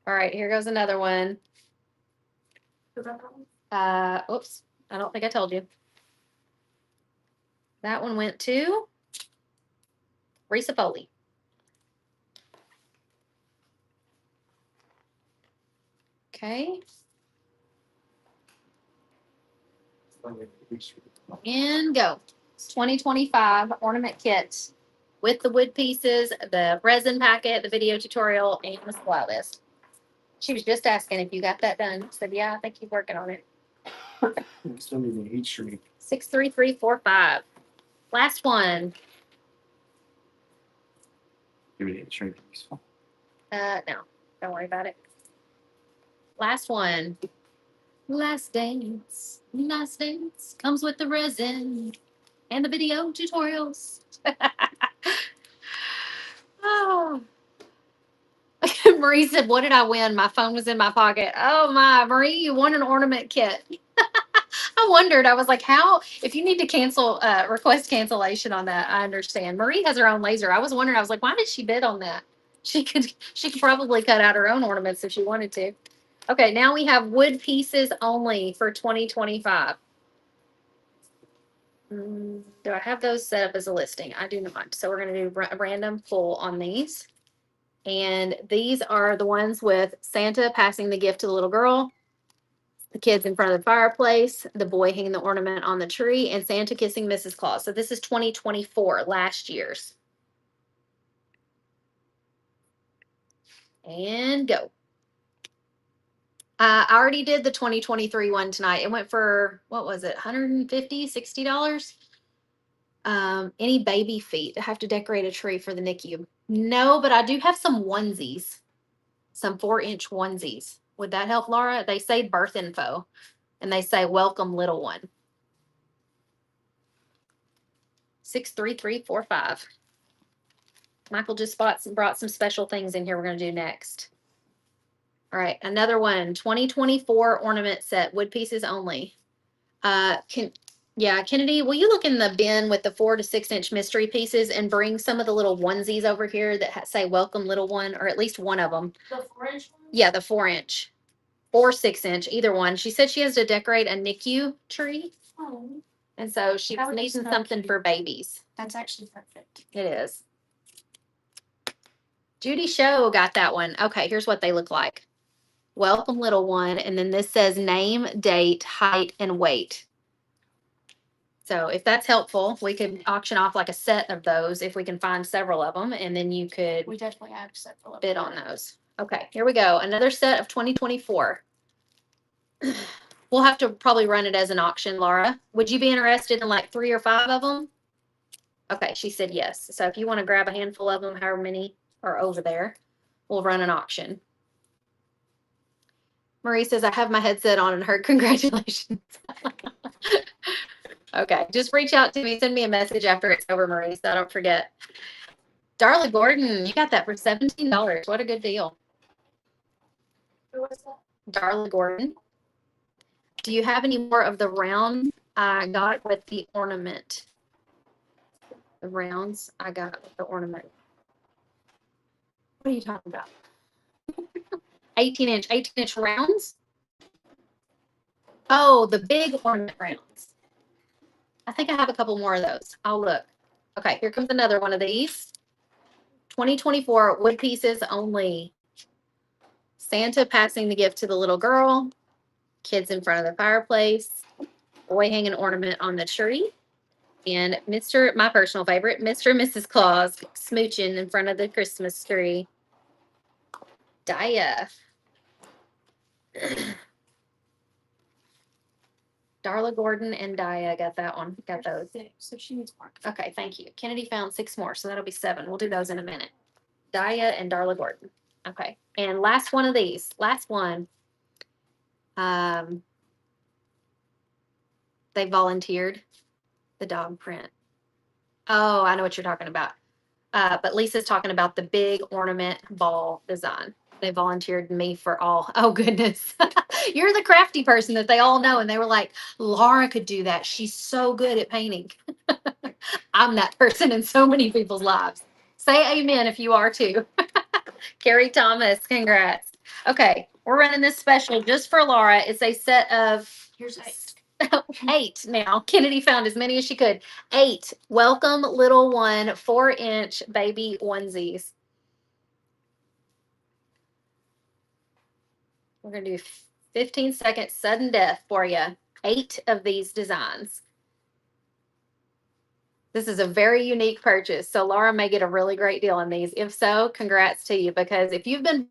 All right, here goes another one. Oops, I don't think I told you. That one went to Risa Foley. Okay. And go. 2025 ornament kit with the wood pieces, the resin packet, the video tutorial, and the supply list. She was just asking if you got that done. I said, yeah, I think you're working on it. Still need the heat shrink. 63345. Last one. Give me the heat shrink. No, don't worry about it. Last one. Last dance. Last dance comes with the resin and the video tutorials. Oh. Marie said, what did I win? My phone was in my pocket. Oh my, Marie, you won an ornament kit. I wondered, I was like, how, if you need to cancel, request cancellation on that, I understand. Marie has her own laser. I was wondering, I was like, why did she bid on that? She could probably cut out her own ornaments if she wanted to. Okay, now we have wood pieces only for 2025. Do I have those set up as a listing? I do not. So we're going to do a random pull on these. And these are the ones with Santa passing the gift to the little girl, the kids in front of the fireplace, the boy hanging the ornament on the tree, and Santa kissing Mrs. Claus. So this is 2024, last year's. And go. I already did the 2023 one tonight. It went for, what was it, $150, $60? Any baby feet? I have to decorate a tree for the NICU. No, but I do have some onesies, some 4-inch onesies. Would that help, Laura? They say birth info, and they say welcome, little one. 63345. Michael just brought some special things in here we're going to do next. All right, another one, 2024 ornament set, wood pieces only. Kennedy, will you look in the bin with the 4 to 6 inch mystery pieces and bring some of the little onesies over here that say welcome, little one, or at least one of them? The 4-inch one? Yeah, the 4-inch or 6-inch, either one. She said she has to decorate a NICU tree. Oh, And so she's That would be needing so something cute. for babies. that's actually perfect. It is. Judy Show got that one. Okay, here's what they look like. Welcome, little one. And then this says name, date, height, and weight. So if that's helpful, we could auction off like a set of those if we can find several of them. And then you could We definitely have several. bid on those. Okay, here we go. Another set of 2024. We'll have to probably run it as an auction, Laura. Would you be interested in like 3 or 5 of them? Okay, she said yes. So if you want to grab a handful of them, however many are over there, we'll run an auction. Marie says, I have my headset on and heard congratulations. Okay, just reach out to me. Send me a message after it's over, Marie, so I don't forget. Darla Gordon, you got that for $17. What a good deal. Who was that? Darla Gordon. Do you have any more of the round I got with the ornament? The rounds I got with the ornament. What are you talking about? 18-inch rounds? Oh, the big ornament rounds. I think I have a couple more of those. I'll look. Okay, here comes another one of these. 2024 wood pieces only. Santa passing the gift to the little girl. Kids in front of the fireplace. Boy hanging an ornament on the tree. And my personal favorite, Mr. and Mrs. Claus smooching in front of the Christmas tree. Daya. Darla Gordon and Daya got that one. Got those. So she needs more. Okay, thank you. Kennedy found 6 more, so that'll be 7. We'll do those in a minute. Daya and Darla Gordon. Okay, and last one of these. Last one. They volunteered the dog print. Oh, I know what you're talking about. But Lisa's talking about the big ornament ball design. They volunteered me for all. Oh, goodness. You're the crafty person that they all know. And they were like, Laura could do that. She's so good at painting. I'm that person in so many people's lives. Say amen if you are too. Carrie Thomas, congrats. Okay, we're running this special just for Laura. It's a set of Here's 8 now. Kennedy found as many as she could. 8 welcome little one 4-inch baby onesies. We're going to do 15-second sudden death for you. 8 of these designs. This is a very unique purchase. So Laura may get a really great deal on these. If so, congrats to you, because if you've been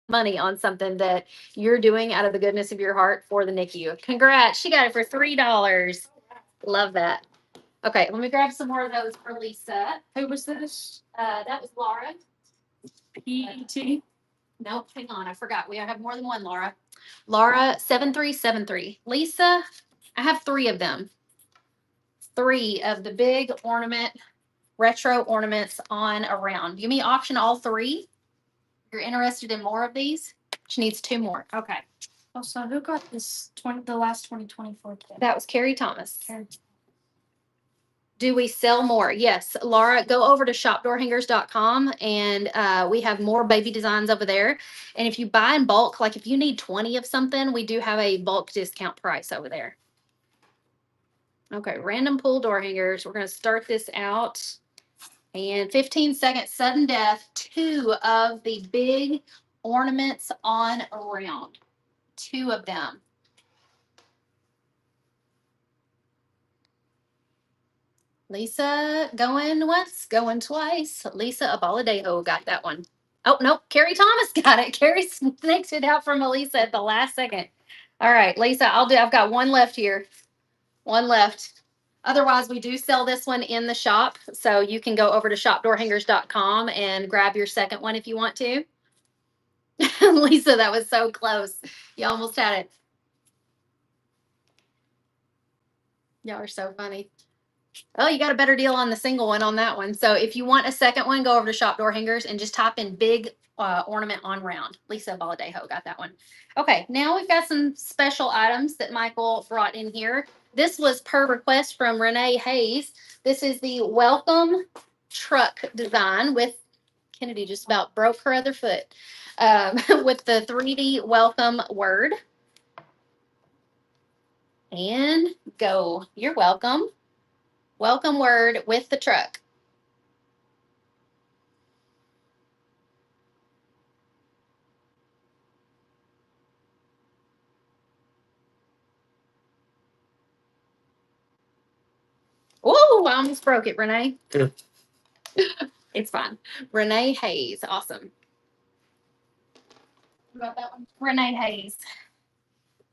money on something that you're doing out of the goodness of your heart for the NICU, congrats. She got it for $3. Love that. Okay, let me grab some more of those for Lisa. Who was this? That was Laura. PET. Nope, hang on. I forgot. We have more than one Laura. Laura 7373. Lisa, I have 3 of them. 3 of the big ornament, retro ornaments on around. You may auction all 3. You're interested in more of these? She needs 2 more. Okay. Oh, so who got this the last 2024 kit? That was Carrie Thomas. Karen. Do we sell more? Yes. Laura, go over to shopdoorhangers.com and we have more baby designs over there. And if you buy in bulk, like if you need 20 of something, we do have a bulk discount price over there. Okay, random pull door hangers. We're going to start this out. And 15-second sudden death, 2 of the big ornaments on around. 2 of them. Lisa going once, going twice. Lisa Abaladejo got that one. Oh, nope. Carrie Thomas got it. Carrie snaked it out from Elisa at the last second. All right, Lisa, I've got 1 left here. 1 left. Otherwise, we do sell this one in the shop. So you can go over to shopdoorhangers.com and grab your second one if you want to. Lisa, that was so close. You almost had it. Y'all are so funny. Oh, you got a better deal on the single one on that one. So if you want a second one, go over to Shop Door Hangers and just type in big ornament on round. Lisa Baladejo got that one. Okay, now we've got some special items that Michael brought in here. This was per request from Renee Hayes. This is the welcome truck design with Kennedy just about broke her other foot with the 3D welcome word. And go. You're welcome. Welcome word with the truck. Oh, I almost broke it, Renee. Yeah. It's fine. Renee Hayes. Awesome. Who got that one? Renee Hayes.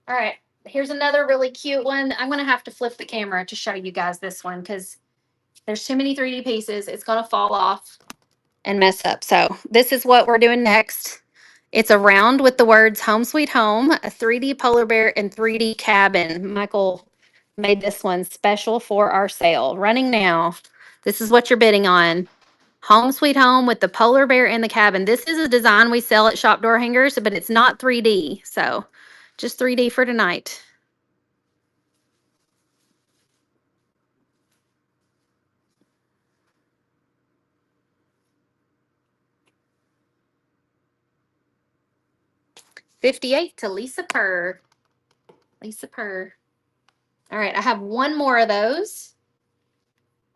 All right. Here's another really cute one. I'm going to have to flip the camera to show you guys this one because there's too many 3D pieces. It's going to fall off and mess up. So this is what we're doing next. It's a round with the words home sweet home, a 3D polar bear, and 3D cabin. Michael made this one special for our sale. Running now. This is what you're bidding on. Home sweet home with the polar bear in the cabin. This is a design we sell at Shop Door Hangers, but it's not 3D. So just 3D for tonight. $58 to Lisa Purr. Lisa Purr. All right, I have 1 more of those.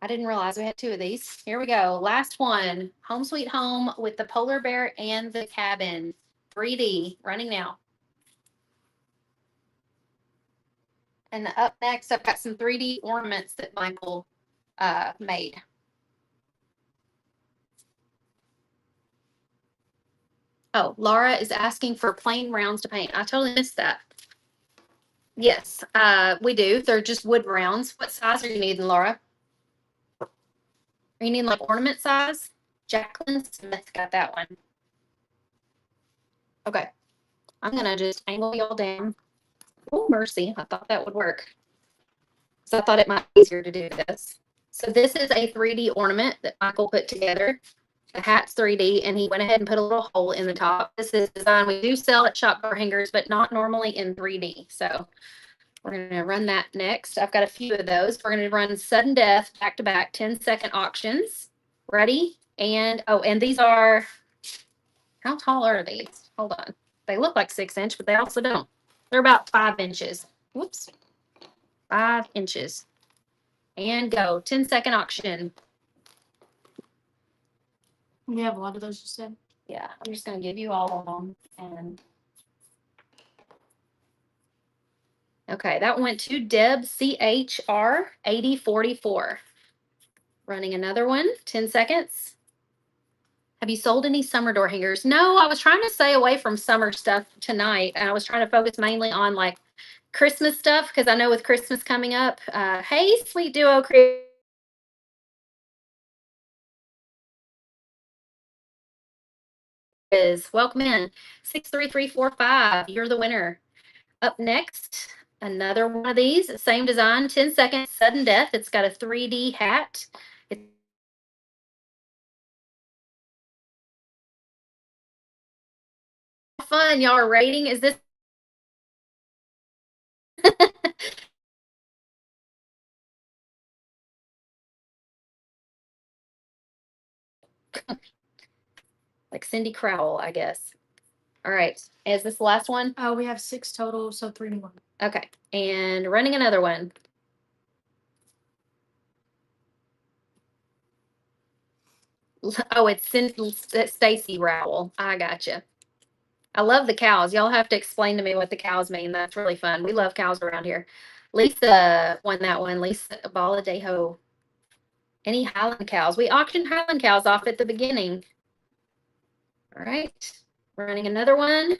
I didn't realize we had 2 of these. Here we go. Last one. Home sweet home with the polar bear and the cabin. 3D. Running now. And up next, I've got some 3D ornaments that Michael made. Oh, Laura is asking for plain rounds to paint. I totally missed that. Yes, we do. They're just wood rounds. What size are you needing, Laura? Are you needing like ornament size? Jacqueline Smith got that one. Okay. I'm going to just angle y'all down. Oh, mercy. I thought that would work. So I thought it might be easier to do this. So this is a 3D ornament that Michael put together. The hat's 3D, and he went ahead and put a little hole in the top. This is a design we do sell at Shop Door Hangers, but not normally in 3D. So we're going to run that next. I've got a few of those. We're going to run sudden death back-to-back 10-second auctions. Ready? And, oh, and these are, how tall are these? Hold on. They look like 6-inch, but they also don't. They're about 5 inches. Whoops. 5 inches. And go. 10-second auction. We have a lot of those, you said. Yeah, I'm just going to give you all of them. And Okay, that went to Deb CHR 8044. Running another one, 10 seconds. Have you sold any summer door hangers? No, I was trying to stay away from summer stuff tonight. And I was trying to focus mainly on like Christmas stuff because I know with Christmas coming up. Hey, Sweet Duo Crew. Is welcome in 63345. You're the winner. Up next, another one of these, same design, 10 seconds, sudden death. It's got a 3D hat. It's fun. Y'all are rating. Is this like Cindy Crowell, I guess? All right. Is this the last one? We have 6 total, so 3 more. Okay. And running another one. Oh, it's Stacy Rowell. I gotcha. I love the cows. Y'all have to explain to me what the cows mean. That's really fun. We love cows around here. Lisa won that one. Lisa Baladejo. Any Highland cows? We auctioned Highland cows off at the beginning. All right. Running another one.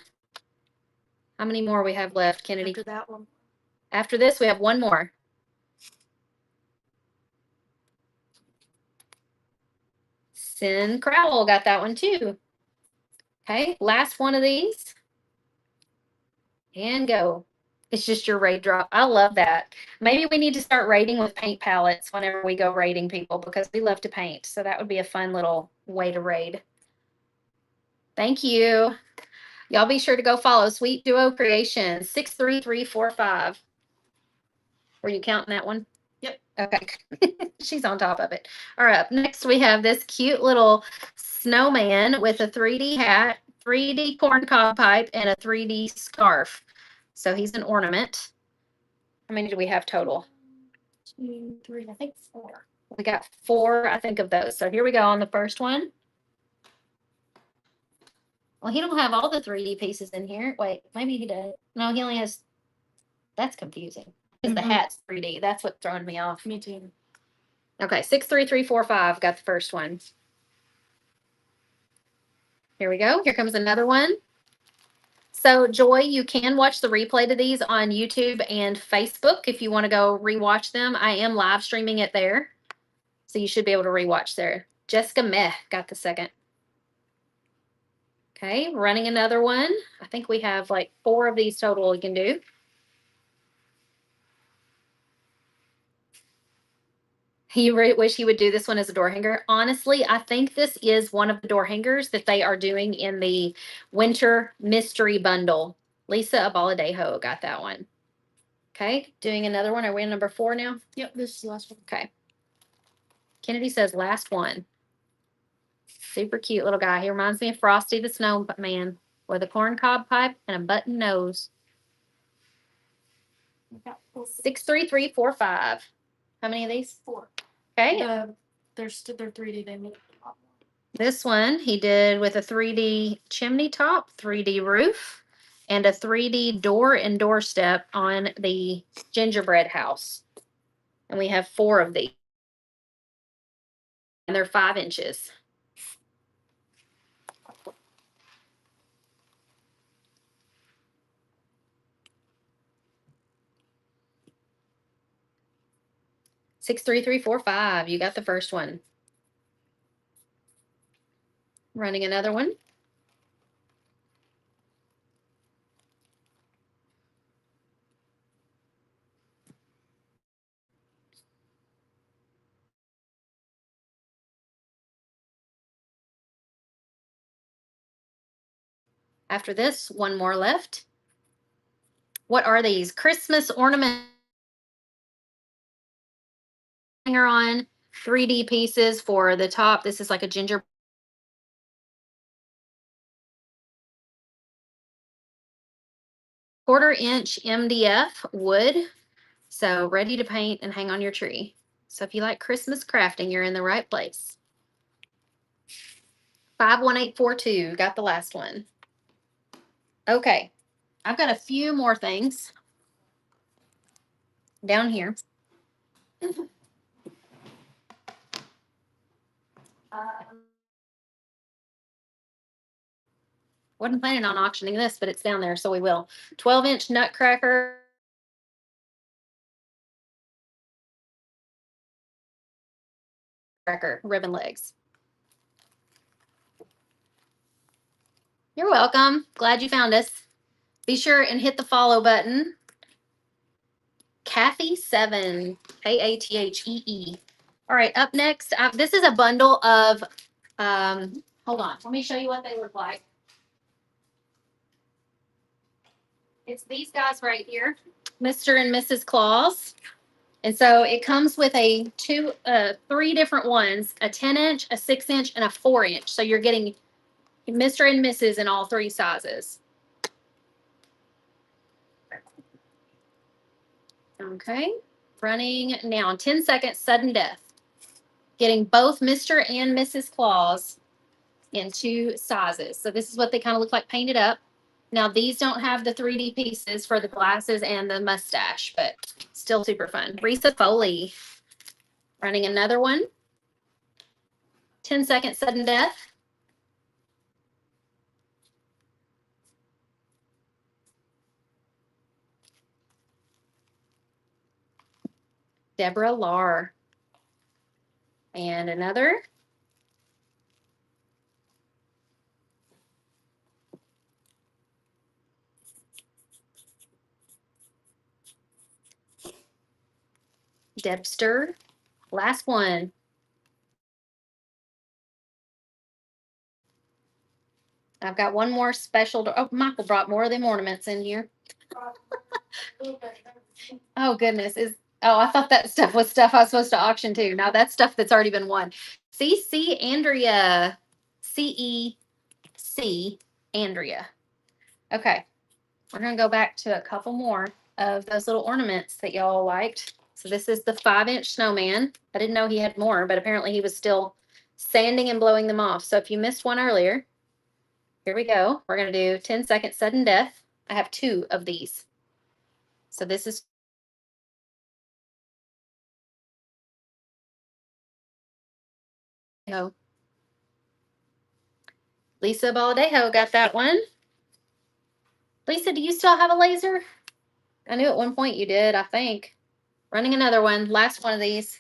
How many more we have left, Kennedy? After that one. After this, we have one more. Sin Crowell got that one too. Okay, last one of these. And go. It's just your raid drop. I love that. Maybe we need to start raiding with paint palettes whenever we go raiding people because we love to paint. So that would be a fun little way to raid. Thank you. Y'all be sure to go follow Sweet Duo Creations 63345. Were you counting that one? Yep. Okay. She's on top of it. All right. Up next, we have this cute little snowman with a 3D hat, 3D corncob pipe, and a 3D scarf. So he's an ornament. How many do we have total? 2, 3, I think 4. We got 4, I think, of those. So here we go on the first one. Well, he don't have all the 3D pieces in here. Wait, maybe he does. No, he only has. That's confusing. Because the hat's 3D. That's what's throwing me off. Me too. Okay, 63345 got the first one. Here we go. Here comes another one. So, Joy, you can watch the replay to these on YouTube and Facebook if you want to go rewatch them. I am live streaming it there. So you should be able to rewatch there. Jessica Meh got the second. Okay, running another one. I think we have like 4 of these total we can do. You wish he would do this one as a door hanger. Honestly, I think this is one of the door hangers that they are doing in the winter mystery bundle. Lisa Abaladejo got that one. Okay, doing another one. Are we in number 4 now? Yep, this is the last one. Okay. Kennedy says last one. Super cute little guy. He reminds me of Frosty the Snowman with a corncob pipe and a button nose. We got 4. 63345. How many of these? 4. Okay. They're 3D. They make a lot more. This one he did with a 3D chimney top, 3D roof, and a 3D door and doorstep on the gingerbread house. And we have 4 of these. And they're 5 inches. Six, 63345. You got the first one. Running another one. After this, one more left. What are these? Christmas ornament hanger on 3D pieces for the top. This is like a ginger. Quarter-inch MDF wood. So ready to paint and hang on your tree. So if you like Christmas crafting, you're in the right place. 51842, got the last one. Okay, I've got a few more things. down here. Wasn't planning on auctioning this, but it's down there, so we will. 12-inch nutcracker. Ribbon legs. You're welcome. Glad you found us. Be sure and hit the follow button. Kathy7, Kathee. All right, up next, this is a bundle of, hold on, let me show you what they look like. It's these guys right here, Mr. and Mrs. Claus. And so it comes with three different ones, a 10-inch, a 6-inch, and a 4-inch. So you're getting Mr. and Mrs. in all three sizes. Okay, running now, 10 seconds, sudden death. Getting both Mr. and Mrs. Claus in two sizes. So this is what they kind of look like painted up. Now these don't have the 3D pieces for the glasses and the mustache, but still super fun. Risa Foley running another one. 10 seconds, sudden death. Deborah Lar. And another. Debster. Last one. I've got one more special. Oh, Michael brought more of them ornaments in here. Oh, goodness. I thought that stuff was stuff I was supposed to auction too. Now that's stuff that's already been won. CC Andrea. CEC Andrea. Okay. We're going to go back to a couple more of those little ornaments that y'all liked. So this is the 5-inch snowman. I didn't know he had more, but apparently he was still sanding and blowing them off. So if you missed one earlier, here we go. We're going to do 10-second sudden death. I have 2 of these. So this is Lisa Baldejo got that one. Lisa, do you still have a laser? I knew at one point you did, I think. Running another one, last one of these.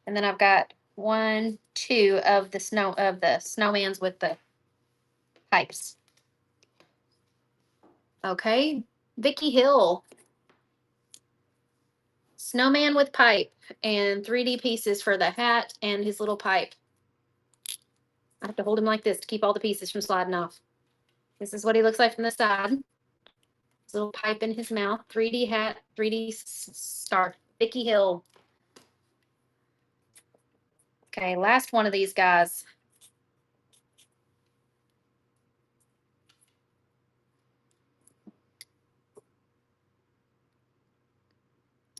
And then I've got 1, 2 of the snowmans with the pipes. Okay, Vicky Hill. Snowman with pipe and 3D pieces for the hat and his little pipe. I have to hold him like this to keep all the pieces from sliding off. This is what he looks like from the side. His little pipe in his mouth. 3D hat, 3D star. Vicky Hill. Okay, last one of these guys.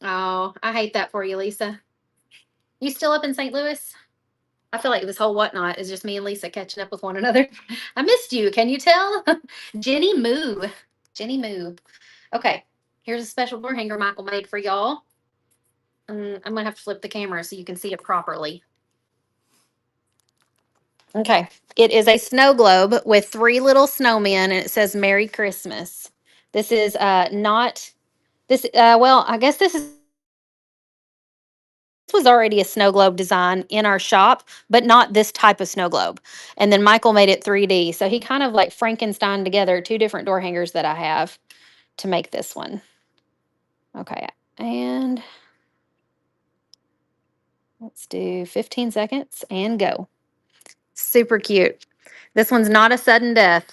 Oh, I hate that for you, Lisa. You still up in St. Louis? I feel like this whole whatnot is just me and Lisa catching up with one another. I missed you. Can you tell? Jenny Moo. Jenny Moo. Okay, here's a special door hanger Michael made for y'all. I'm going to have to flip the camera so you can see it properly. Okay, it is a snow globe with 3 little snowmen, and it says Merry Christmas. This is not this. Well, I guess this was already a snow globe design in our shop, but not this type of snow globe. And then Michael made it 3D, so he kind of like Frankenstein together 2 different door hangers that I have to make this one. Okay, and let's do 15 seconds and go. Super cute. This one's not a sudden death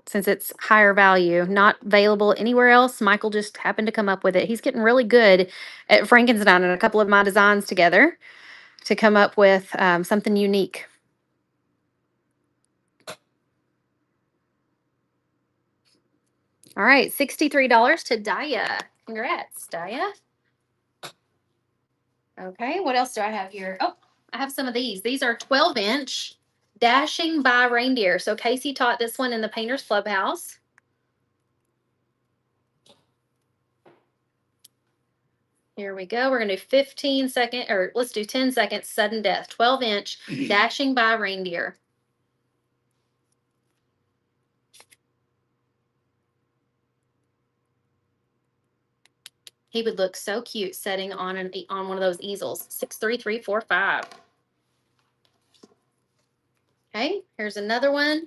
since it's higher value, not available anywhere else. Michael just happened to come up with it. He's getting really good at Frankenstein and a couple of my designs together to come up with something unique. All right, $63 to Daya. Congrats, Daya. Okay, what else do I have here? Oh, I have some of these. These are 12-inch Dashing by Reindeer. So Casey taught this one in the Painters Clubhouse. Here we go. We're going to do 15-second, or let's do 10 seconds, sudden death. 12-inch, dashing by reindeer. He would look so cute sitting on one of those easels. 63345. Okay, here's another one.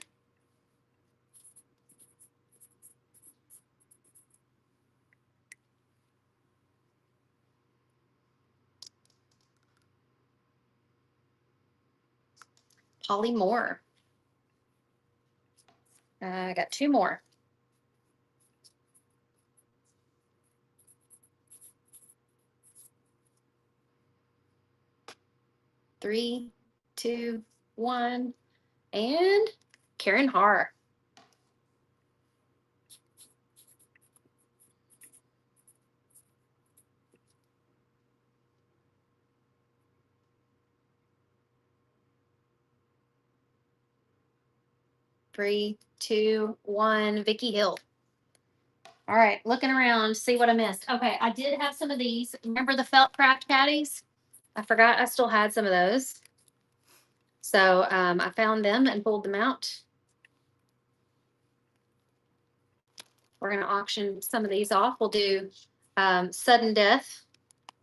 Polly Moore. I got two more. Three, two, one, and Karen Haar. Three, two, one, Vicky Hill. All right, looking around, see what I missed. Okay, I did have some of these. Remember the felt craft caddies? I forgot I still had some of those. So I found them and pulled them out. We're going to auction some of these off. We'll do sudden death,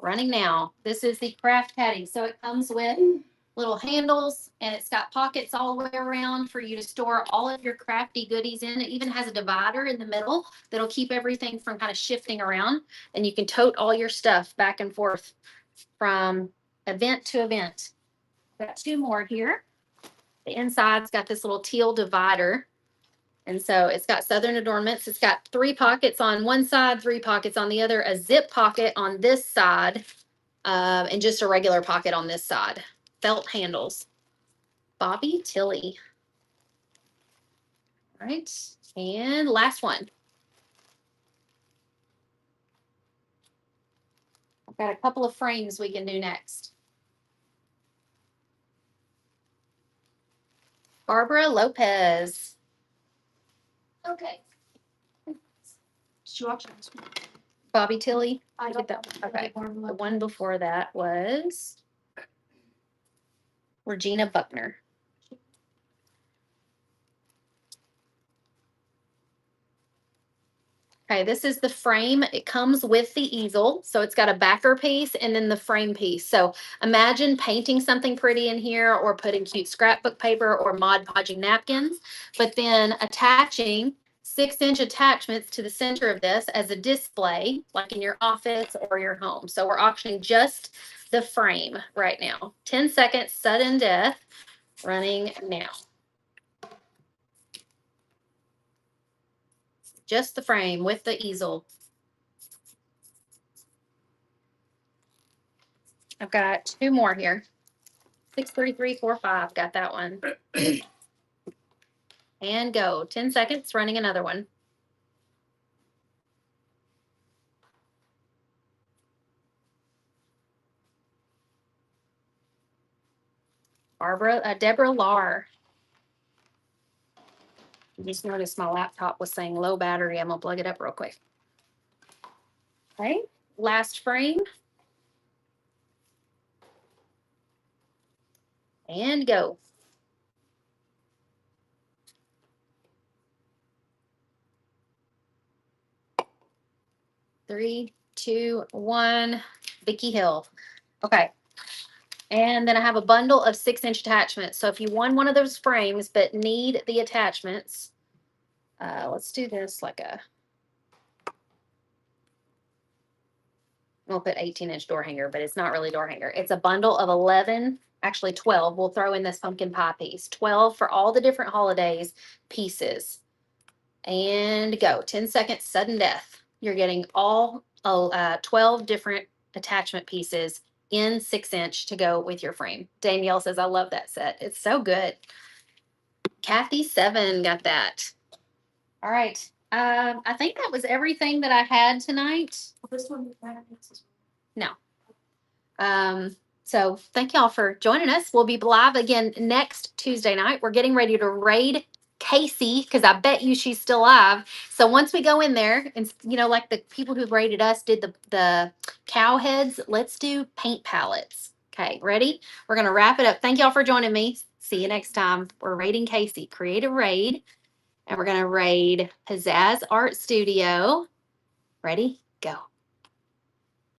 running now. This is the craft caddy. So it comes with little handles and it's got pockets all the way around for you to store all of your crafty goodies in. It even has a divider in the middle that'll keep everything from kind of shifting around, and you can tote all your stuff back and forth from event to event. Got two more here. The inside's got this little teal divider. And so it's got Southern adornments. It's got 3 pockets on one side, 3 pockets on the other, a zip pocket on this side, and just a regular pocket on this side. Felt handles. Bobby Tilley. All right. And last one. I've got a couple of frames we can do next. Barbara Lopez. Okay. Did you watch this one? Bobby Tilley. I You don't get that? know. Okay. The one before that was Regina Buckner. Okay, this is the frame. It comes with the easel. So it's got a backer piece and then the frame piece. So imagine painting something pretty in here or putting cute scrapbook paper or Mod Podging napkins, but then attaching 6-inch attachments to the center of this as a display, like in your office or your home. So we're auctioning just the frame right now. 10 seconds, sudden death, running now. Just the frame with the easel. I've got 2 more here. 63345. Got that one. And go. 10 seconds, running another one. Deborah Lar. I just noticed my laptop was saying low battery. I'm gonna plug it up real quick. Okay, last frame. And go. Three, two, one. Vicky Hill. Okay. And then I have a bundle of 6-inch attachments. So if you want one of those frames but need the attachments, let's do this like a, we'll put 18-inch door hanger, but it's not really door hanger. It's a bundle of 11, actually 12. We'll throw in this pumpkin pie piece. 12 for all the different holidays pieces. And go. 10 seconds, sudden death. You're getting all 12 different attachment pieces in 6-inch to go with your frame. Danielle says, I love that set. It's so good. Kathy 7 got that. All right. I think that was everything that I had tonight. This one. No. So thank y'all for joining us. We'll be live again next Tuesday night. We're getting ready to raid Casey, because I bet you she's still alive. So once we go in there, and like the people who rated us did the cow heads, let's do paint palettes. Okay, ready? We're gonna wrap it up. Thank y'all for joining me. See you next time. We're raiding Casey. Create a raid, and we're gonna raid Pizzazz Art Studio. Ready? Go.